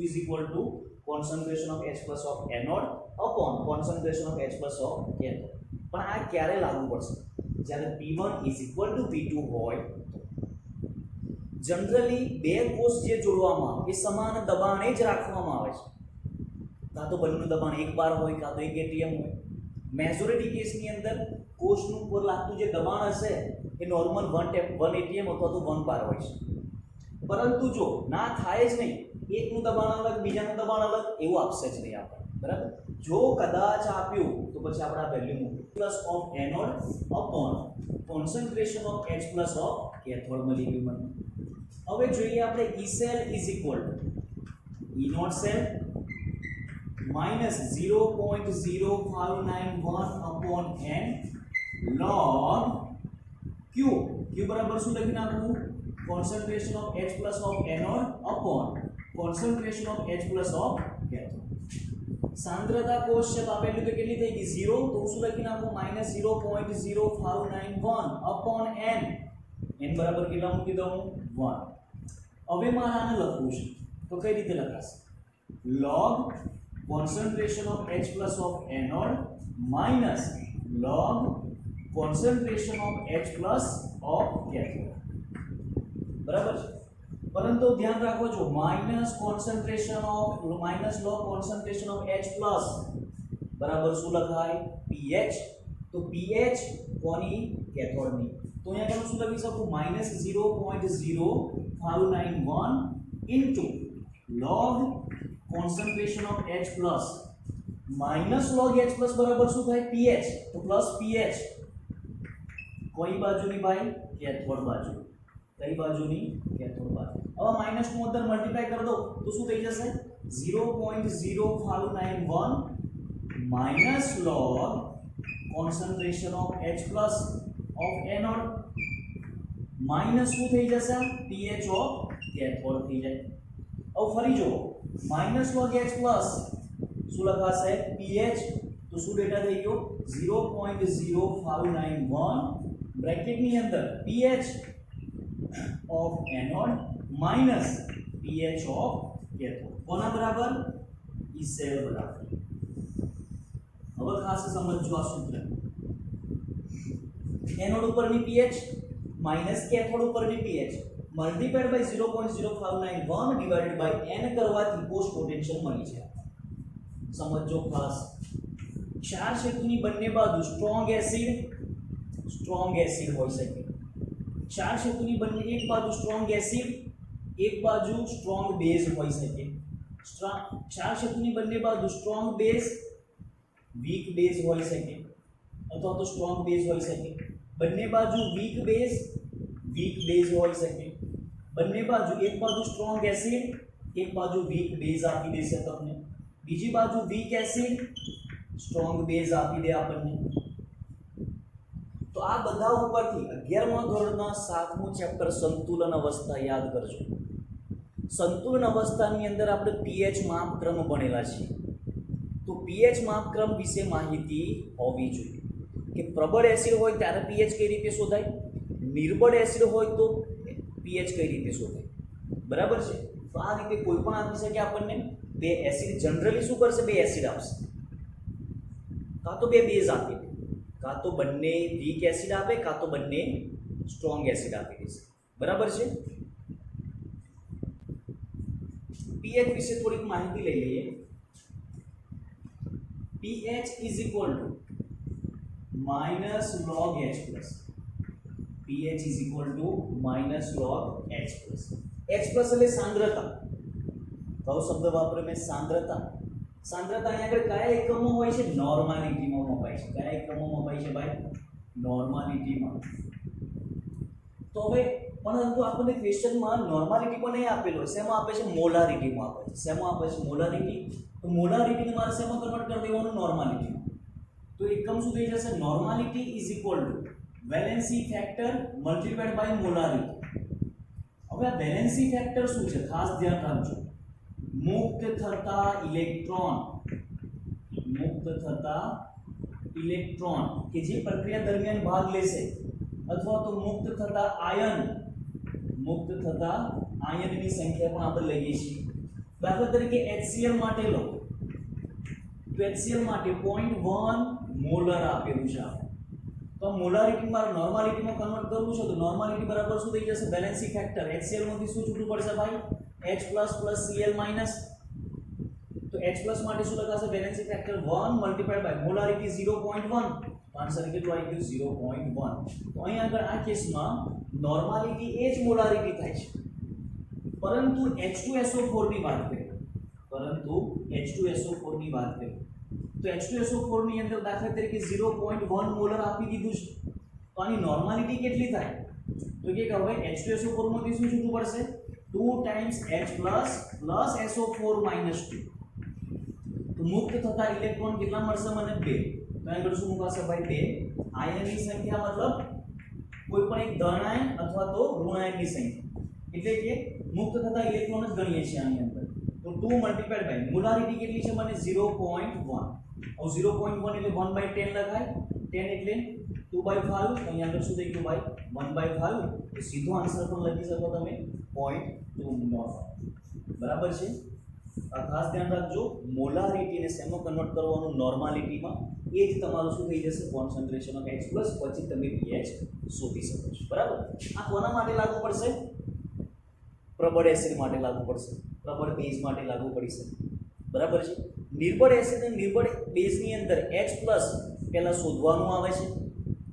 concentration of H plus of anode upon concentration of H plus of cathode પણ આ ક્યારે લાગુ પડશે જ્યારે P1 P2 હોય જનરલી બે કોષ જે જોડવામાં આવે એ સમાન દબાણે જ રાખવામાં આવે છે કાં તો બંનેનું દબાણ 1 બાર હોય કાં તો 1 atm હોય મેજોરિટી કેસની અંદર કોષનું ઉપર લાગતું જે દબાણ હશે એ નોર્મલ 1 atm અથવા તો 1 બાર હોય છે પરંતુ જો ના થાય જ નહીં એકનું દબાણ અલગ બીજાનું દબાણ અલગ એવું આપશે જ નહીં આપણે બરાબર જો કદાચ આપ્યું તો પછી આપણે આ વેલ્યુ મૂકીએ plus of anode upon concentration of H plus of cathode મળી ગયું મને હવે જોઈએ આપણે E cell is equal to E naught cell minus 0.0591 upon n log Q બરાબર શું લખી નાખવું concentration of H plus of anode upon concentration of H plus of cathode सांद्रता कोश से આપેલું તો કેટલી થઈ ગઈ 0 તો શું લખી નાખું -0.0591 upon n n બરાબર કેટલા મૂકી દઉં 1 હવે મારે આને લખવું છે તો કઈ રીતે લખાશે log concentration of H plus of anode minus log concentration of H plus of cathode બરાબર છે પરંતુ ધ્યાન રાખો છો minus log concentration of H plus બરાબર શું લખાય pH તો pH કોની કેથોડની તો અહીંયા શું લખી શકું -0.0591 into log concentration of H plus minus log H plus બરાબર શું થાય pH તો પ્લસ pH કોઈ બાજુની ભાઈ કેથોડ બાજુ કઈ બાજુની કેથોડ બાજુ હવે માઈનસ નું અંદર મલ્ટીપ્લાય કરી દો તો શું થઈ જશે 0.0591 minus log concentration of H plus of anode minus શું થઈ જશે pH of cathode થઈ જાય હવે ફરી જો minus log H plus શું લખાશે pH તો શું ડેટા થઈ ગયો 0.0591 બ્રેકેટ ની અંદર pH of anode minus pH of cathode કોના બરાબર E cell બરાબર હવે ખાસ સમજજો આ સૂત્ર એનોડ ઉપરની pH minus cathode ઉપરની pH multiplied by 0.0591 divided by n કરવાથી પોસ્ટ પોટેન્શિયલ મળી છે સમજો ખાસ ક્ષાર સેતુની બંને બાજુ સ્ટ્રોંગ એસિડ હોઈ શકે ક્ષાર સેતુની બંને એક બાજુ સ્ટ્રોંગ એસિડ એક બાજુ સ્ટ્રોંગ બેઝ હોઈ શકે ક્ષાર સેતુની બંને બાજુ સ્ટ્રોંગ બેઝ વીક બેઝ હોઈ શકે અથવા તો સ્ટ્રોંગ બેઝ હોઈ શકે બંને બાજુ વીક બેઝ હોઈ શકે બંને બાજુ એક બાજુ સ્ટ્રોંગ એસિડ એક બાજુ વીક બેઝ આપી દેશે તમને બીજી બાજુ વીક એસિડ સ્ટ્રોંગ બેઝ આપી દે આપણને તો આ બધા ઉપરથી 11મા ધોરણના 7મું ચેપ્ટર સંતુલન અવસ્થા યાદ કરજો સંતુલન અવસ્થાની અંદર આપણે pH માપક્રમ ભણેલા છે તો pH માપક્રમ વિશે માહિતી હોવી જોઈએ કે પ્રબળ એસિડ હોય ત્યારે pH કઈ રીતે શોધાય નિર્બળ એસિડ હોય તો pH કઈ રીતે શોધાય બરાબર છે તો આ રીતે કોઈ પણ આપી શકે આપણને બે એસિડ જનરલી શું કરશે બે એસિડ આપશે કાં તો બે બેઝ આપે કાં તો બંને વીક એસિડ આપે કાં તો બંને સ્ટ્રોંગ એસિડ આપી દેશે. બરાબર છે. pH વિશે થોડીક માહિતી લઈ લઈએ. pH is equal to minus log H plus. pH is equal to minus log H plus. H plus એટલે સાંદ્રતા. કયો શબ્દ વાપર્યો મેં? સાંદ્રતા. સાંદ્રતા અહીંયા આગળ કયા એકમમાં હોય છે? નોર્માલિટીમાં મપાય છે. કયા એકમમાં મપાય છે ભાઈ? નોર્માલિટીમાં. તો હવે પરંતુ આપણને ક્વેશ્ચનમાં નોર્માલિટીમાં નહીં આપેલો, શેમાં આપે છે? મોલારિટીમાં આપે છે. શેમાં આપે છે? મોલારિટી. તો મોલારિટીને મારે શેમાં કન્વર્ટ કરી દેવાનું? નોર્માલિટીમાં. તો એકમ શું થઈ જશે? Normality is equal to valency factor multiplied by molarity. હવે આ વેલેન્સી ફેક્ટર શું છે? ખાસ ધ્યાન રાખજો. મુક્ત થતા ઇલેક્ટ્રોન કે જે પ્રક્રિયા દરમિયાન ભાગ લેશે, અથવા તો મુક્ત થતા આયનની સંખ્યા પણ આપણે લઈએ છીએ. દાખલા તરીકે HCl માટે લો તો HCl માટે 0.1 મોલર આપેલું છે. તો મોલારિટી મારે નોર્માલિટીમાં કન્વર્ટ કરવું છે, તો નોર્માલિટી બરાબર શું થઈ જશે? Balancing factor. HCl માંથી શું છૂટું પડશે ભાઈ? H plus plus Cl minus. તો H plus માટે શું લખાશે? Balancing factor 1 multiplied by molarity 0.1. Answer કેટલું આવી ગયું? 0.1. તો અહીં આગળ આ કેસમાં નોર્માલિટી એ જ મોલારિટી થાય છે, પરંતુ H2SO4 ની વાત કરીએ. તો H2SO4 ની અંદર દાખલા તરીકે 0.1 મોલર આપી દીધું છે. તો આની નોર્માલિટી કેટલી થાય? તો કે હવે H2SO4 માંથી શું છૂટું પડશે? 2 times H plus plus SO4 minus 2. તો મુક્ત થતા ઇલેક્ટ્રોન કેટલા મળશે મને? 2. તો અહીં આગળ શું મુકાશે ભાઈ? 2. આયનની સંખ્યા મતલબ કોઈ પણ એક ધન આયન અથવા તો ઋણ આયનની સંખ્યા, એટલે કે મુક્ત થતા ઇલેક્ટ્રોન જ ગણીએ છીએ આની અંદર. તો 2 મલ્ટીપ્લાઇડ બાય મોલારિટી કેટલી છે મને? 0.1. હવે 0.1 એટલે 1/10 લખાય. 10 એટલે 2/5. તો અહીં આગળ શું થઈ ગયું ભાઈ? 1/5. તો સીધો આન્સર પણ લખી શકો તમે 0.2. બરાબર છે. આ ખાસ ધ્યાન રાખજો. મોલારિટીને શેમાં કન્વર્ટ કરવાનું? નોર્માલિટીમાં. એ જ તમારું શું થઈ જશે? Concentration of H plus. પછી તમે pH શોધી શકો છો. બરાબર. આ કોના માટે લાગુ પડશે? પ્રબળ એસિડ માટે લાગુ પડશે, પ્રબળ બેઝ માટે લાગુ પડી શકે. બરાબર છે. નિર્બળ એસિડ અને નિર્બળ બેઝની અંદર H પ્લસ પહેલા શોધવાનું આવે છે.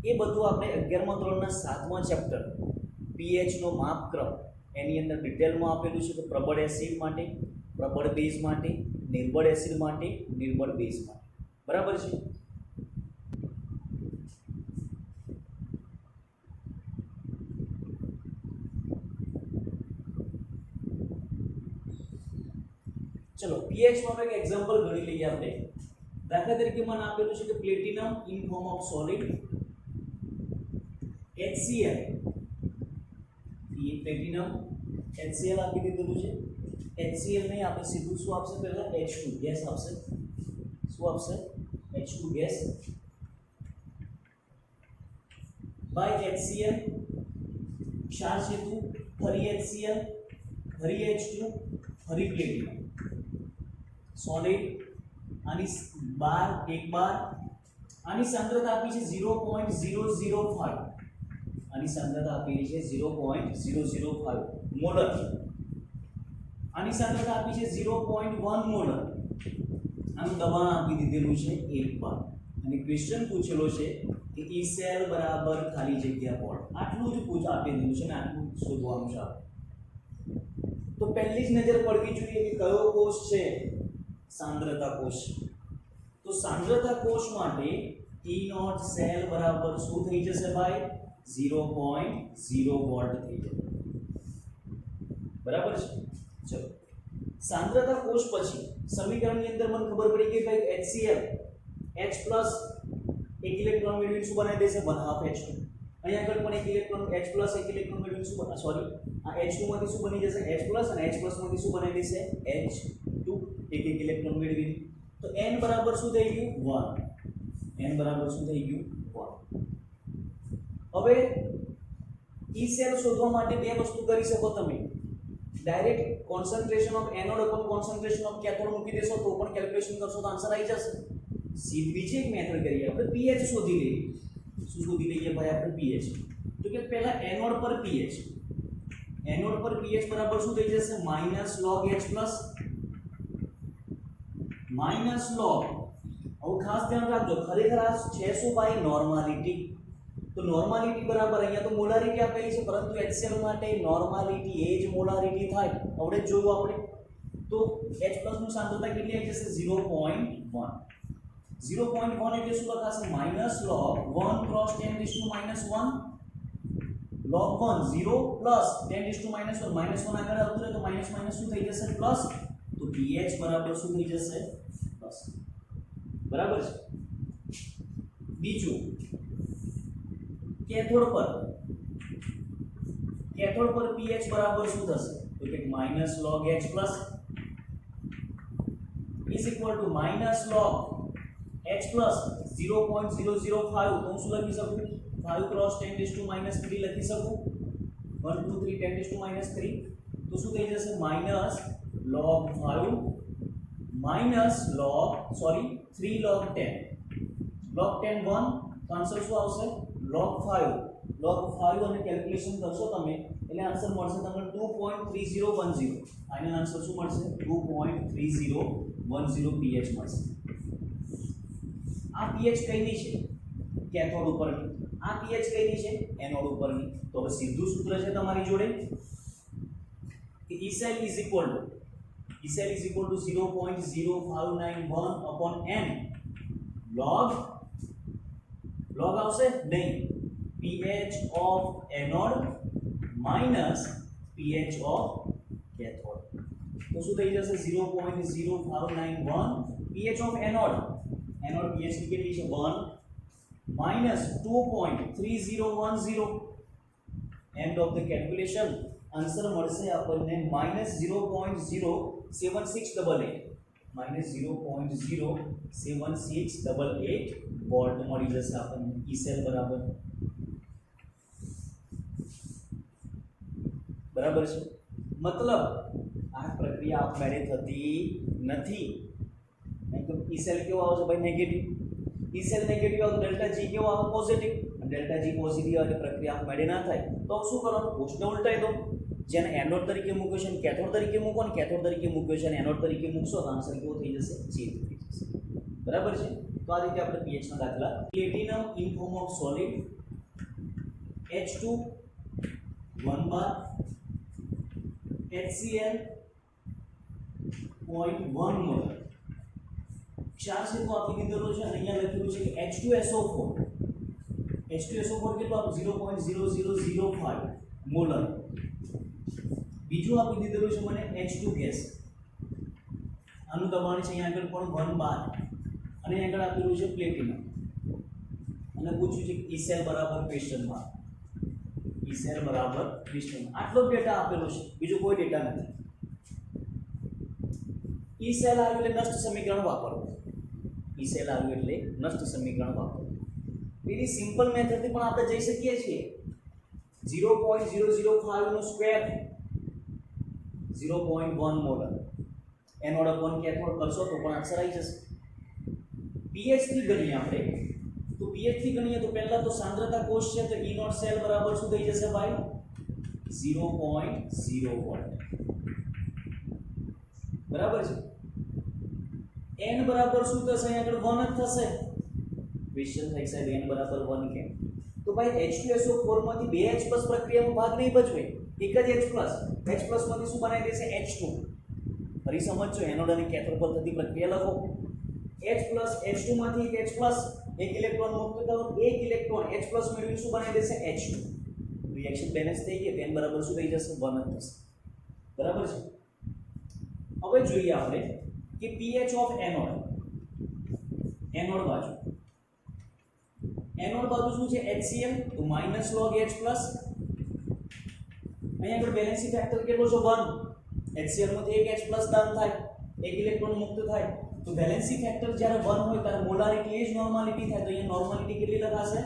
એ બધું આપણે 11મા ધોરણના 7મા ચેપ્ટર pH નો માપક્રમ એની અંદર ડિટેલમાં આપેલું છે. તો પ્રબળ એસિડ માટે, પ્રબળ બેઝ માટે, નિર્બળ એસિડ માટે, નિર્બળ બેઝ માટે. બરાબર છે. ચલો pH નો એક એક્ઝામ્પલ ગણી લઈએ આપણે. દાખલા તરીકે મને આપેલું છે કે platinum in form of solid HCl. A platinum HCl આપી દીધેલું છે. HCl નહીં આપણે સીધું શું આપશે? પહેલા H2 ગેસ આપશે. શું આપશે? H2 gas by HCl. ક્ષાર સેતુ ફરી HCl, ફરી H2, ફરી પ્લેટિનમ. સોલિડ આની 12 એક બાર. આની સાંદ્રતા આપી છે 0.005. આની સાંદ્રતા આપેલી છે 0.005 મોલર. આની સાંદ્રતા આપી છે 0.1 મોલર. આનું દબાણ આપી દીધેલું છે 1 બાર. અને ક્વેશ્ચન પૂછેલો છે કે E સેલ બરાબર ખાલી જગ્યા પોલ. આટલું જ આપી દીધું છે ને આટલું શોધવાનું છે. તો પહેલી જ નજર પડવી જોઈએ કે કયો કોષ છે? સાંદ્રતા કોષ. તો સાંદ્રતા કોષ માટે T0 સેલ બરાબર શું થઈ જશે ભાઈ? 0.0 વોલ્ટ થઈ જશે. બરાબર છે. ચલો સાંદ્રતા કોષ પછી સમીકરણની અંદર મને ખબર પડી કે ભાઈ HCl H પ્લસ એક ઇલેક્ટ્રોન મેળવીને શું બનાવી દેશે? 1/2 H2. અહીંયા આગળ પણ એક ઇલેક્ટ્રોન H પ્લસ એક ઇલેક્ટ્રોન મેળવીને શું બના સોરી આ H2 માંથી શું બની જશે? H plus. અને H પ્લસ માંથી શું બનાવી દેશે? H2. એક ઇલેક્ટ્રોન મેળવીને. તો n બરાબર શું થઈ ગયું? 1. n બરાબર શું થઈ ગયું? 1. હવે E સેલ શોધવા માટે બે વસ્તુ કરી શકો તમે. Direct concentration of anode upon concentration of cathode મૂકી દેશો તો પણ કેલ્ક્યુલેશન કરશો તો આન્સર આવી જશે. બીજી એક મેથડ કરીએ આપણે pH શોધી લઈએ. શું શોધી લઈએ ભાઈ? આપણે pH. તો તો કે પહેલા એનોડ પર pH, એનોડ પર pH બરાબર શું થઈ જશે -log H પ્લસ -log, હવે ખાસ ધ્યાન રાખજો ખરેખર આ છે શું ભાઈ નોર્માલિટી, તો નોર્માલિટી બરાબર અહીંયા તો મોલારિટી આપેલી છે પરંતુ HCl માટે નોર્માલિટી એ જ મોલારિટી થાય, આપણે જોયું આપણે તો H+ નું સાંદ્રતા કેટલી આવી જશે 0.1, 0.1 એટલે શું લખાશે -log 1 cross 10⁻⁻1 log 1 0 plus 10⁻⁻1 -1 આગળ આવતું રહે તો માઈનસ માઈનસ શું થઈ જશે પ્લસ, તો pH બરાબર શું થઈ જશે પ્લસ, બરાબર છે। બીજું કેથોડ પર pH બરાબર શું થશે તો કે -log H plus is equal to -log H plus 0.005, તો હું શું લખી શકું 5 cross 10⁻³ લખી શકું 1 2 3 10⁻³ તો શું થઈ જશે -log 5 3 log 10 log 10 1 તો આન્સર શું આવશે log 5 અને કેલ્ક્યુલેશન કરશો તમે એટલે આન્સર મળશે તમને 2.3010, આનો આન્સર શું મળશે 2.3010 pH મળશે। આ pH કઈની છે કેથોડ ઉપરની, આ pH કઈની છે એનોડ ઉપરની, તો હવે સીધું સૂત્ર છે તમારી જોડે કે ECL is equal to 0.0591 upon n log આવશે નહીં pH of anode minus pH of cathode, તો શું થઈ જશે 0.0591 pH of anode pH ની કેટલી છે 1 minus 2.3010, end of the calculation answer મળશે આપણને -0.07688 -0.07688 વોલ્ટ મળી જશે આપણને ECL બરાબર છે। મતલબ આ પ્રક્રિયા આપમેળે થતી નથી, તો ECL કેવો આવશે ભાઈ નેગેટિવ, ECL નેગેટિવ આવે તો ડેલ્ટા G કેવો આવે પોઝિટિવ, ડેલ્ટા G પોઝિટિવ આવે એટલે પ્રક્રિયા આપમેળે ના થાય, તો શું કરવાનું કોષને ઉલટાઈ દો, જેને એનોડ તરીકે મૂક્યો છે અને કેથોડ તરીકે મૂકો અને કેથોડ તરીકે મૂક્યો છે અને એનોડ તરીકે મૂકશો તો આન્સર કેવો થઈ જશે ચેન્જ થઈ જશે, બરાબર છે। તો આ રીતે આપણે pH ના દાખલા platinum in form of solid H2 1 bar HCl 0.1 mall ક્ષાર છે તો આપી દીધેલો છે અને અહીંયા લખેલું છે કે H2SO4 કેટલું આપ 0.0005 મોલર, બીજું આપી દીધેલું છે મને H2 ગેસ, આનું દબાણ છે અહીંયા આગળ પણ 1 બાર અને અહીંયા આગળ આપેલું છે પ્લેટિનમ અને પૂછ્યું છે ECL બરાબર ક્વેશ્ચનમાં ECL બરાબર ક્વેશ્ચનમાં આટલો ડેટા આપેલો છે, બીજો કોઈ ડેટા નથી। ECL આવ્યું એટલે નષ્ટ સમીકરણ વાપરવું, ECL આવ્યું એટલે નષ્ટ સમીકરણ વાપરવું, પેલી સિમ્પલ મેથડથી પણ આપણે જઈ શકીએ છીએ 0.005 નો square 0.1 molar anode upon cathode કરશો તો પણ આન્સર આવી જશે। pH થી ગણીએ આપણે તો pH થી ગણીએ તો પહેલા તો સાંદ્રતા કોષ છે તો E નોટ સેલ બરાબર શું થઈ જશે ભાઈ 0.0 વોલ્ટ, બરાબર છે। n બરાબર શું થશે અહીંયા આગળ 1 જ થશે, ક્વેશ્ચન થાય સાહેબ n બરાબર 1 કેમ, તો ભાઈ H2SO4 માંથી 2H+ પ્રક્રિયામાં ભાગ નહીં ભજવે, એક જ H+ માંથી શું બનાવી દેશે H2, ફરી સમજજો એનોડ અને કેથોડ પર થતી પ્રક્રિયા લખો H+ માંથી એક H+ એક ઇલેક્ટ્રોન મુક્ત કરો, એક ઇલેક્ટ્રોન H+ મેળવીને શું બનાવી દેશે H2, રિએક્શન બેલેન્સ થઈ ગઈ, n બરાબર શું થઈ જશે 1 જ થશે, બરાબર છે। હવે જોઈએ આપણે કે pH ઓફ એનોડ બાજુ શું છે HCl તો -log H+, અહીંયા આગળ બેલેન્સિંગ ફેક્ટર કેટલો છે 1, HCl માંથી એક H+ દાન થાય, એક ઇલેક્ટ્રોન મુક્ત થાય, તો બેલેન્સિંગ ફેક્ટર જ્યારે 1 હોય ત્યારે મોલારિટી એ જ નોર્માલિટી થાય, તો અહીંયા નોર્માલિટી કેટલી લખાશે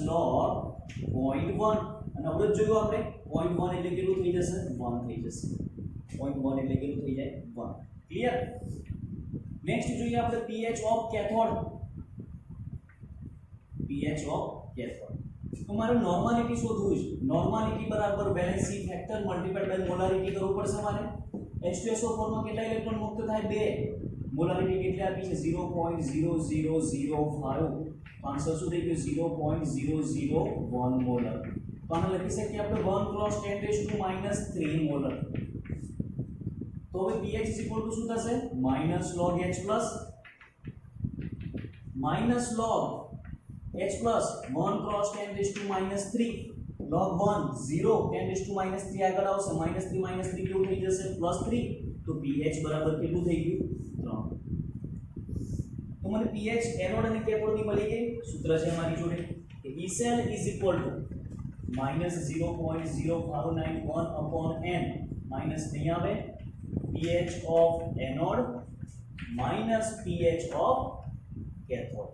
-log 0.1 અને હવે જોયું આપણે 0.1 એટલે કેટલું થઈ જશે 1 થઈ જશે, 0.1 એટલે કેટલું થઈ જાય 1, ક્લિયર। નેક્સ્ટ જોઈએ આપણે pH of cathode, pH of cathode તો મારે નોર્માલિટી શોધવું છે. નોર્માલિટી બરાબર valency factor multiplied by molarity કરવું પડશે મારે. H2SO4 માં કેટલા ઇલેક્ટ્રોન મુક્ત થાય? 2. મોલારિટી કેટલી આપી છે? 0.0005. આન્સર શું થઈ ગયો? 0.001 મોલર. તો આને લખી શકીએ આપણે 1 × 10⁻³ મોલર. તો હવે pH શું થશે? -log H plus -log H plus 1 × 10⁻³ log 1 0 10⁻³ આગળ આવશે -3 કેવું થઈ જશે? +3. તો pH બરાબર કેટલું થઈ ગયું? 3. તો મને pH એનોડ અને કેથોડ ની મળી ગઈ. સૂત્ર છે મારી જોડે કે E cell = -0.0591/n માઈનસ નહીં આવે pH of anode minus pH of cathode.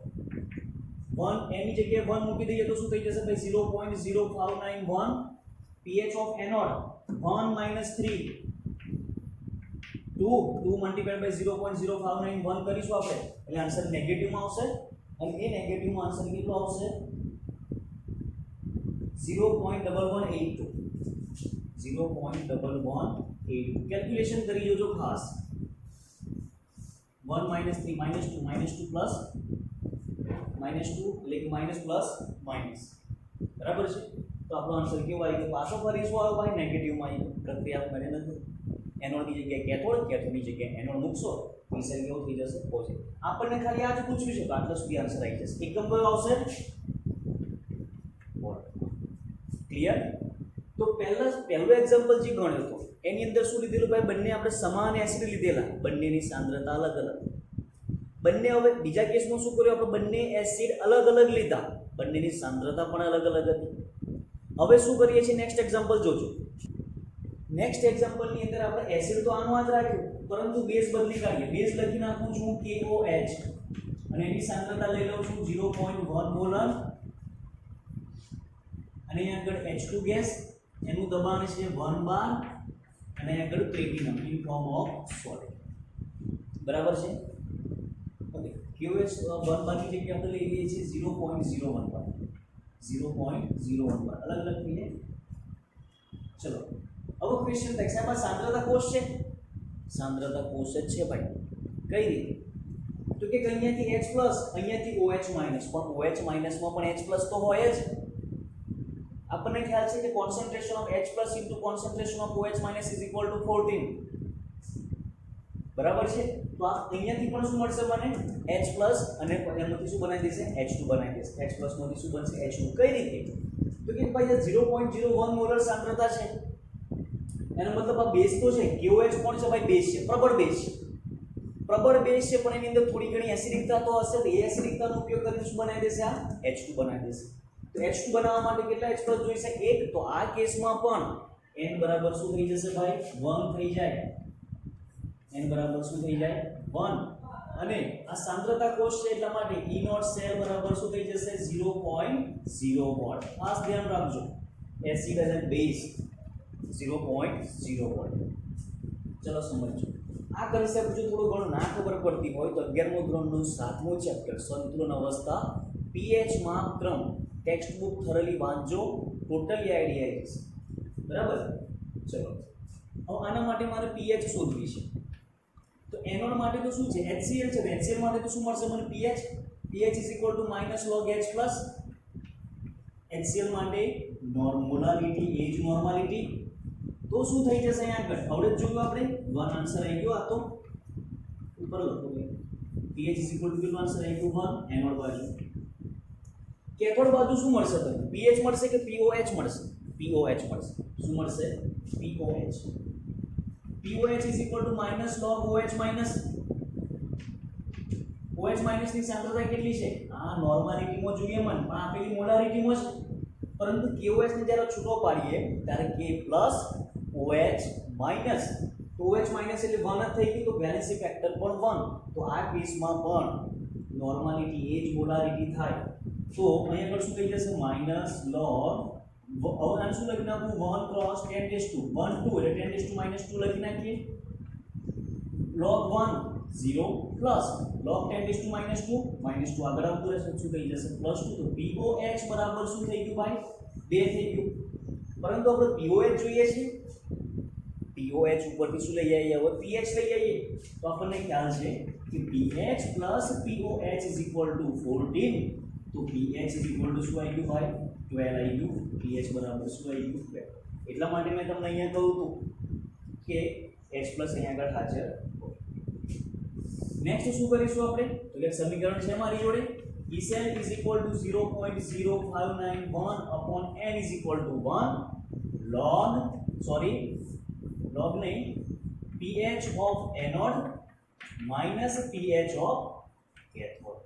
1 એની જગ્યાએ 1 મૂકી દઈએ તો શું થઈ જશે ભાઈ? 0.0591 pH of anode 1 - 3 2 multiplied by 0.0591 કરીશું આપણે એટલે આન્સર નેગેટિવ માં આવશે અને એ નેગેટિવ માં આન્સર કેટલો આવશે? 0.1182. 0.1182 કેલ્ક્યુલેશન કરી જોજો ખાસ. 1 - 3 -2 પ્લસ -2 એટલે કે માઈનસ પ્લસ માઈનસ બરાબર છે. તો આપણો આન્સર કેવો આવી ગયો? પાછો ફરીશું આવ્યો ભાઈ નેગેટિવમાં આવી ગયો. પ્રક્રિયા મળે નથી. એનોડની જગ્યાએ કેથોડ, કેથોડની જગ્યાએ એનોડ મૂકશો તો ઈ સેલ કેવો થઈ જશે? પોઝિટિવ. આપણને ખાલી આ જ પૂછ્યું છે તો આટલા સુધી આન્સર આવી જશે. એકમ કયો આવશે? ક્લિયર? તો પહેલો એક્ઝામ્પલ જે ગણ્યો હતો એની અંદર શું લીધેલું ભાઈ? બંને આપણે સમાન એસિડ લીધેલા, બંનેની સાંદ્રતા અલગ અલગ. બંને હવે બીજા કેસમાં શું કર્યું? આપણે બંને એસિડ અલગ અલગ લીધા, બંનેની સાંદ્રતા પણ અલગ અલગ હતી. હવે શું કરીએ છીએ? નેક્સ્ટ એક્ઝામ્પલ જોજો. નેક્સ્ટ એક્ઝામ્પલની અંદર આપણે એસિડ તો આનો જ રાખ્યું પરંતુ બેઝ બદલી કાઢીએ. બેઝ લખી નાખું છું KOH અને એની સાંદ્રતા લઈ લઉં છું 0.1 મોલર અને અહીં આગળ H2 ગેસ, એનું દબાણ છે 1 બાર અને અહીં આગળ platinum in form of solid. બરાબર છે? ઓકે. KOH 1 બારની જગ્યાએ આપણે લઈ લઈએ છીએ 0.01 બાર. 0.01 બાર અલગ અલગ થઈ જાય. ચલો હવે ક્વેશ્ચન થાય સાહેબ આ સાંદ્રતા કોષ છે? સાંદ્રતા કોષ જ છે ભાઈ. કઈ રીતે? તો કે અહીંયાથી H પ્લસ અહીંયાથી OH માઈનસ, પણ OH માઈનસ માં પણ H પ્લસ તો હોય જ. આપણને ખ્યાલ છે કે concentration of H plus into concentration of OH minus is equal two 14. બરાબર છે? તો આ અહીંયાથી પણ શું મળશે મને? H પ્લસ અને એમાંથી શું બનાવી દેશે? H2 બનાવી દેશે. H પ્લસ માંથી શું બનશે? H2. કઈ રીતે? તો કે ભાઈ 0.01 મોલર સાંદ્રતા છે. એનો મતલબ આ બેઝ તો છે. KOH કોણ છે ભાઈ? બેઝ છે, પ્રબળ બેઝ છે. પ્રબળ બેઝ છે પણ એની અંદર થોડી ઘણી એસિડિકતા તો હશે. તો એ એસિડિકતાનો ઉપયોગ કરીને શું બનાવી દેશે? આ H2 બનાવી દેશે. તો H2 બનાવવા માટે કેટલા H પ્લસ જોઈશે? 1. તો આ કેસમાં પણ n બરાબર શું થઈ જશે ભાઈ? 1 થઈ જાય. n બરાબર શું થઈ જાય? 1. અને આ સાંદ્રતા કોષ છે એટલા માટે E નોટ સેલ બરાબર શું થઈ જશે? 0.0 વોટ. ખાસ ધ્યાન રાખજો. એસિડ અને બેઝ 0.0 વોટ. ચલો સમજો. આ કન્સેપ્ટ જો થોડો ઘણો ના ખબર પડતી હોય તો 11મો ધોરણનું 7મું ચેપ્ટર સંતુલન અવસ્થા pH માં ક્રમ ટેક્સ્ટ બુક થરલી વાંચજો. ટોટલી આઈડિયા આવી જશે. બરાબર? ચલો હવે આના માટે મારે pH શોધવી છે. તો એનોડ માટે તો શું છે? HCl છે. HCl માટે તો શું મળશે મને? pH. pH = -log H plus. HCl માટે મોલારિટી એ જ નોર્માલિટી. તો શું થઈ જશે અહીંયા આગળ? હવે જોયું આપણે 1 આન્સર આવી ગયો. આ તો ઉપર લખો pH કેટલું આન્સર આવી ગયું? 1. એનોડ બાજુ. કેથોડ બાજુ શું મળશે તમને? pH મળશે કે POH મળશે? POH મળશે. શું મળશે? POH. POH = -log OH minus. OH minus ની સાંદ્રતા કેટલી છે? આ નોર્માલિટીમાં જોઈએ મન પણ આપેલી મોલારિટીમાં છે. પરંતુ KOH ને જ્યારે છૂટો પાડીએ ત્યારે K પ્લસ OH માઈનસ. તો OH માઈનસ એટલે 1 જ થઈ ગયું. તો વેલેન્સી ફેક્ટર પણ 1. તો આ કેસમાં પણ નોર્માલિટી એ જ મોલારિટી થાય. તો અહીંયા આગળ શું થઈ જશે? -log. હવે આને શું લખી નાખું? 1 × 10⁻². 1 2 એટલે 10⁻² લખી નાખીએ. log 1 0 plus log 10 raised to -2 આગળ આવતું રહેશે શું થઈ જશે +2 તો POH બરાબર શું થઈ ગયું ભાઈ 2 થઈ ગયું પરંતુ આપણે POH જોઈએ છે POH ઉપરથી શું લઈ આવીએ હવે pH લઈ આવીએ તો આપણને ખ્યાલ છે કે pH plus POH is equal to 14 તો pH is equal to શું આવી ગયું ભાઈ 12 આવી ગયું pH બરાબર શું આવી ગયું 12 એટલા માટે મેં તમને અહીંયા કહું હતું કે H plus અહીંયા આગળ હાજર નેક્સ્ટ શું કરીશું આપણે તો કે સમીકરણ છે મારી જોડે ECL is equal to 0.0591 upon n is equal to 1 log नहीं pH of anode minus pH of cathode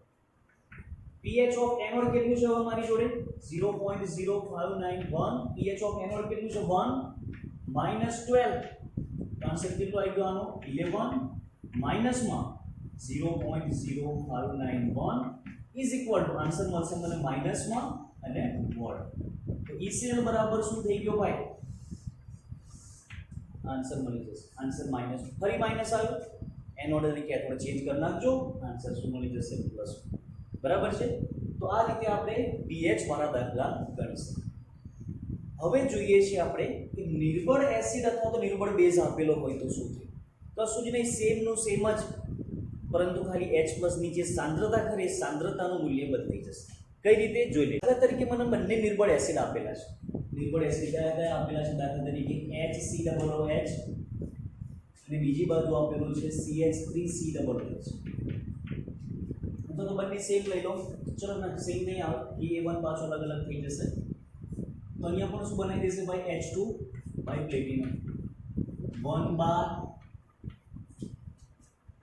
pH of anode કેટલું છે અમારી જોડે 0.0591 pH of anode કેટલું છે 1 minus 12 આન્સર કેટલો આવી ગયો આનો 11 માઈનસ માં 0.0591 is equal to આન્સર મળશે મને માઈનસ માં અને વોલ્ટ તો ECL બરાબર શું થઈ ગયો ભાઈ आंसर મળી જશે આન્સર માઈનસ ફરી માઈનસ આવ્યો એનોડ અને કેથોડ ચેન્જ કરી નાખજો આન્સર શું મળી જશે પ્લસ બરાબર છે તો આ રીતે આપણે pH વાળા દાખલા ગણીશું હવે જોઈએ છે આપણે કે નિર્બળ એસિડ અથવા તો નિર્બળ બેઝ આપેલો હોય તો શું થાય કશું જ નહીં સેમ નું સેમ જ પરંતુ ખાલી H+ ની જે સાંદ્રતા ખરી સાંદ્રતાનું મૂલ્ય બદલાઈ જશે કઈ રીતે જોઈ લે દાખલા તરીકે મને બંને નિર્બળ એસિડ આપેલા છે નિર્બળ એસિડ કયા આપેલા છે દાખલા તરીકે HCOOH અને બીજી બાજુ આપેલું છે CH3COOH તો બંને સેમ લઈ લો ચલો ના સેમ નહીં આવે A1 પાછો અલગ અલગ થઈ જશે તો અહીંયા પણ શું બનાવી દેશે ભાઈ H2 બાય પ્લેટિનમ 1 બાર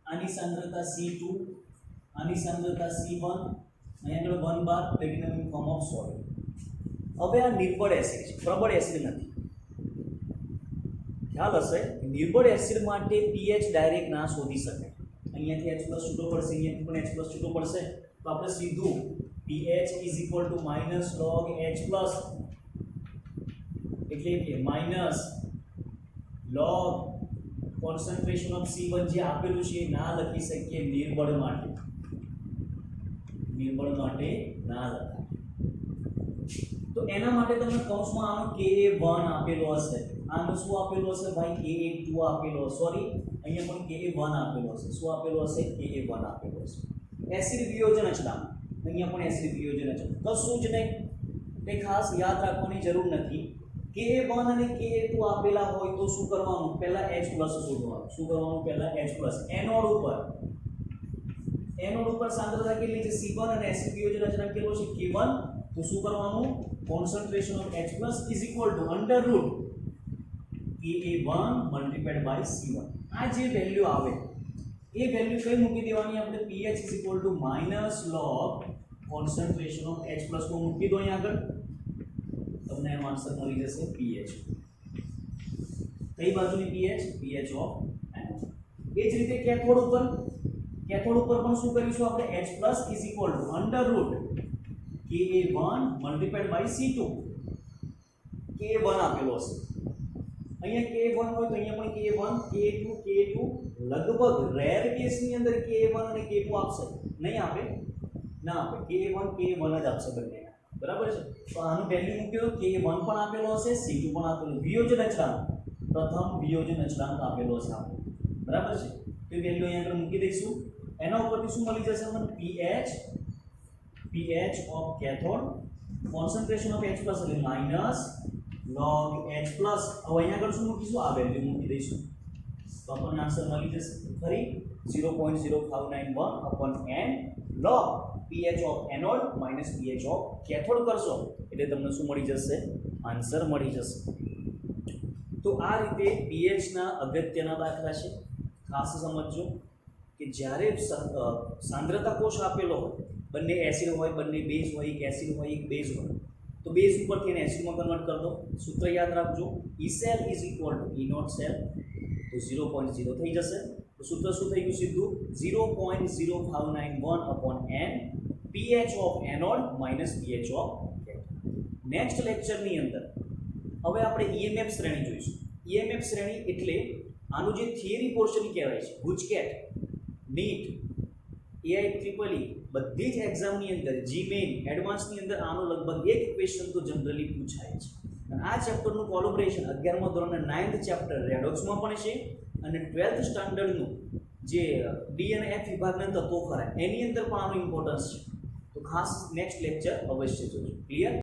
આની સાંદ્રતા C2 આની સાંદ્રતા C1 અહીંયા આગળ 1 bar platinum in form of solid હવે આ નિર્બળ એસિડ છે પ્રબળ એસિડ નથી ખ્યાલ હશે નિર્બળ એસિડ માટે pH ડાયરેક્ટ ના શોધી શકે અહીંયાથી H+ છૂટો પડશે અહીંયાથી પણ H+ છૂટો પડશે તો આપણે સીધું pH is equal to minus log H+ એટલે કે minus log concentration of C1 જે આપેલું છે ના લખી શકીએ નિર્બળ માટે ના લખાય તો એના માટે તમે કૌંસમાં આનો Ka1 આપેલો હશે આનો શું આપેલો હશે ભાઈ Ka2 આપેલો સોરી અહીંયા પણ Ka1 આપેલો હશે શું આપેલો હશે Ka1 આપેલો હશે એસિડ વિયોજન અચળાંક અહીંયા પણ એસિડ વિયોજન અચળાંક કશું જ નહીં તે ખાસ યાદ રાખવાની જરૂર નથી Ka1 અને Ka2 આપેલા હોય તો શું કરવાનું પહેલા H+ શોધવાનું શું કરવાનું પહેલા H+ એનોડ ઉપર સાંદ્રતા કેટલી છે C1 અને એસિડ વિયોજન અચળાંક કેટલો છે K1 તો શું કરવાનું concentration of H+ is equal to under root Ka1 multiplied by C1 આ જે વેલ્યુ આવે એ વેલ્યુ કઈ મૂકી દેવાની આપણે pH is equal to minus log concentration of H+ को મૂકી દો અહીંયા આગળ તમને એનો આન્સર મળી જશે pH કઈ બાજુની pH of anode એ જ રીતે કેથોડ ઉપર પણ શું કરીશું આપણે H+ is equal to under root Ka1 multiplied by C2 Ka1 આપેલો હશે અહીંયા Ka1 હોય તો અહીંયા પણ K1 K2 લગભગ રેર કેસની અંદર Ka1 અને K2 આપશે નહીં આપે ના આપે Ka1 જ આપશે બંને બરાબર છે તો આનું વેલ્યુ મૂક્યો Ka1 પણ આપેલો હશે C2 પણ આપેલો વિયોજન અચળાંક પ્રથમ વિયોજન અચળાંક આપેલો છે આપણે બરાબર છે તો વેલ્યુ અહીંયા આગળ મૂકી દઈશું એના ઉપરથી શું મળી જશે મને pH of cathode concentration of H+ એટલે minus log H+. હવે અહીંયા આગળ શું મૂકીશું આ વેલ્યુ મૂકી દઈશું તો આપણને આન્સર મળી જશે ફરી 0.0591 upon n log pH of anode minus pH of cathode કરશો એટલે તમને શું મળી જશે આન્સર મળી જશે તો આ રીતે pH ના અગત્યના દાખલા છે ખાસ સમજજો કે જ્યારે સાંદ્રતા કોષ આપેલો હોય બંને એસિડ હોય બંને બેઝ હોય એક એસિડ હોય એક બેઝ હોય તો બેઝ ઉપરથી એને એસિડમાં કન્વર્ટ કરી દો સૂત્ર યાદ રાખજો ECL is equal to E naught cell તો 0.0 થઈ જશે તો સૂત્ર શું થઈ ગયું સીધું 0.0591 upon n pH of anode minus pH of cathode next લેક્ચરની અંદર હવે આપણે EMF શ્રેણી જોઈશું EMF શ્રેણી એટલે આનું જે થિયરી પોર્શન કહેવાય છે ગુજકેટ નીટ એઆઈ ટ્રિપલ ઈ બધી જ એક્ઝામની અંદર જી મેઇન એડવાન્સની અંદર આનો લગભગ એક ક્વેશ્ચન તો જનરલી પૂછાય છે. અને આ ચેપ્ટરનું કોલોબરેશન 11મા ધોરણના 9th ચેપ્ટર રેડોક્સમાં પણ છે અને 12th સ્ટાન્ડર્ડનું જે ડી અને એફ વિભાગના તત્વો ખરા એની અંદર પણ આનું ઇમ્પોર્ટન્સ છે. તો ખાસ નેક્સ્ટ લેક્ચર અવશ્ય જોજો. ક્લિયર?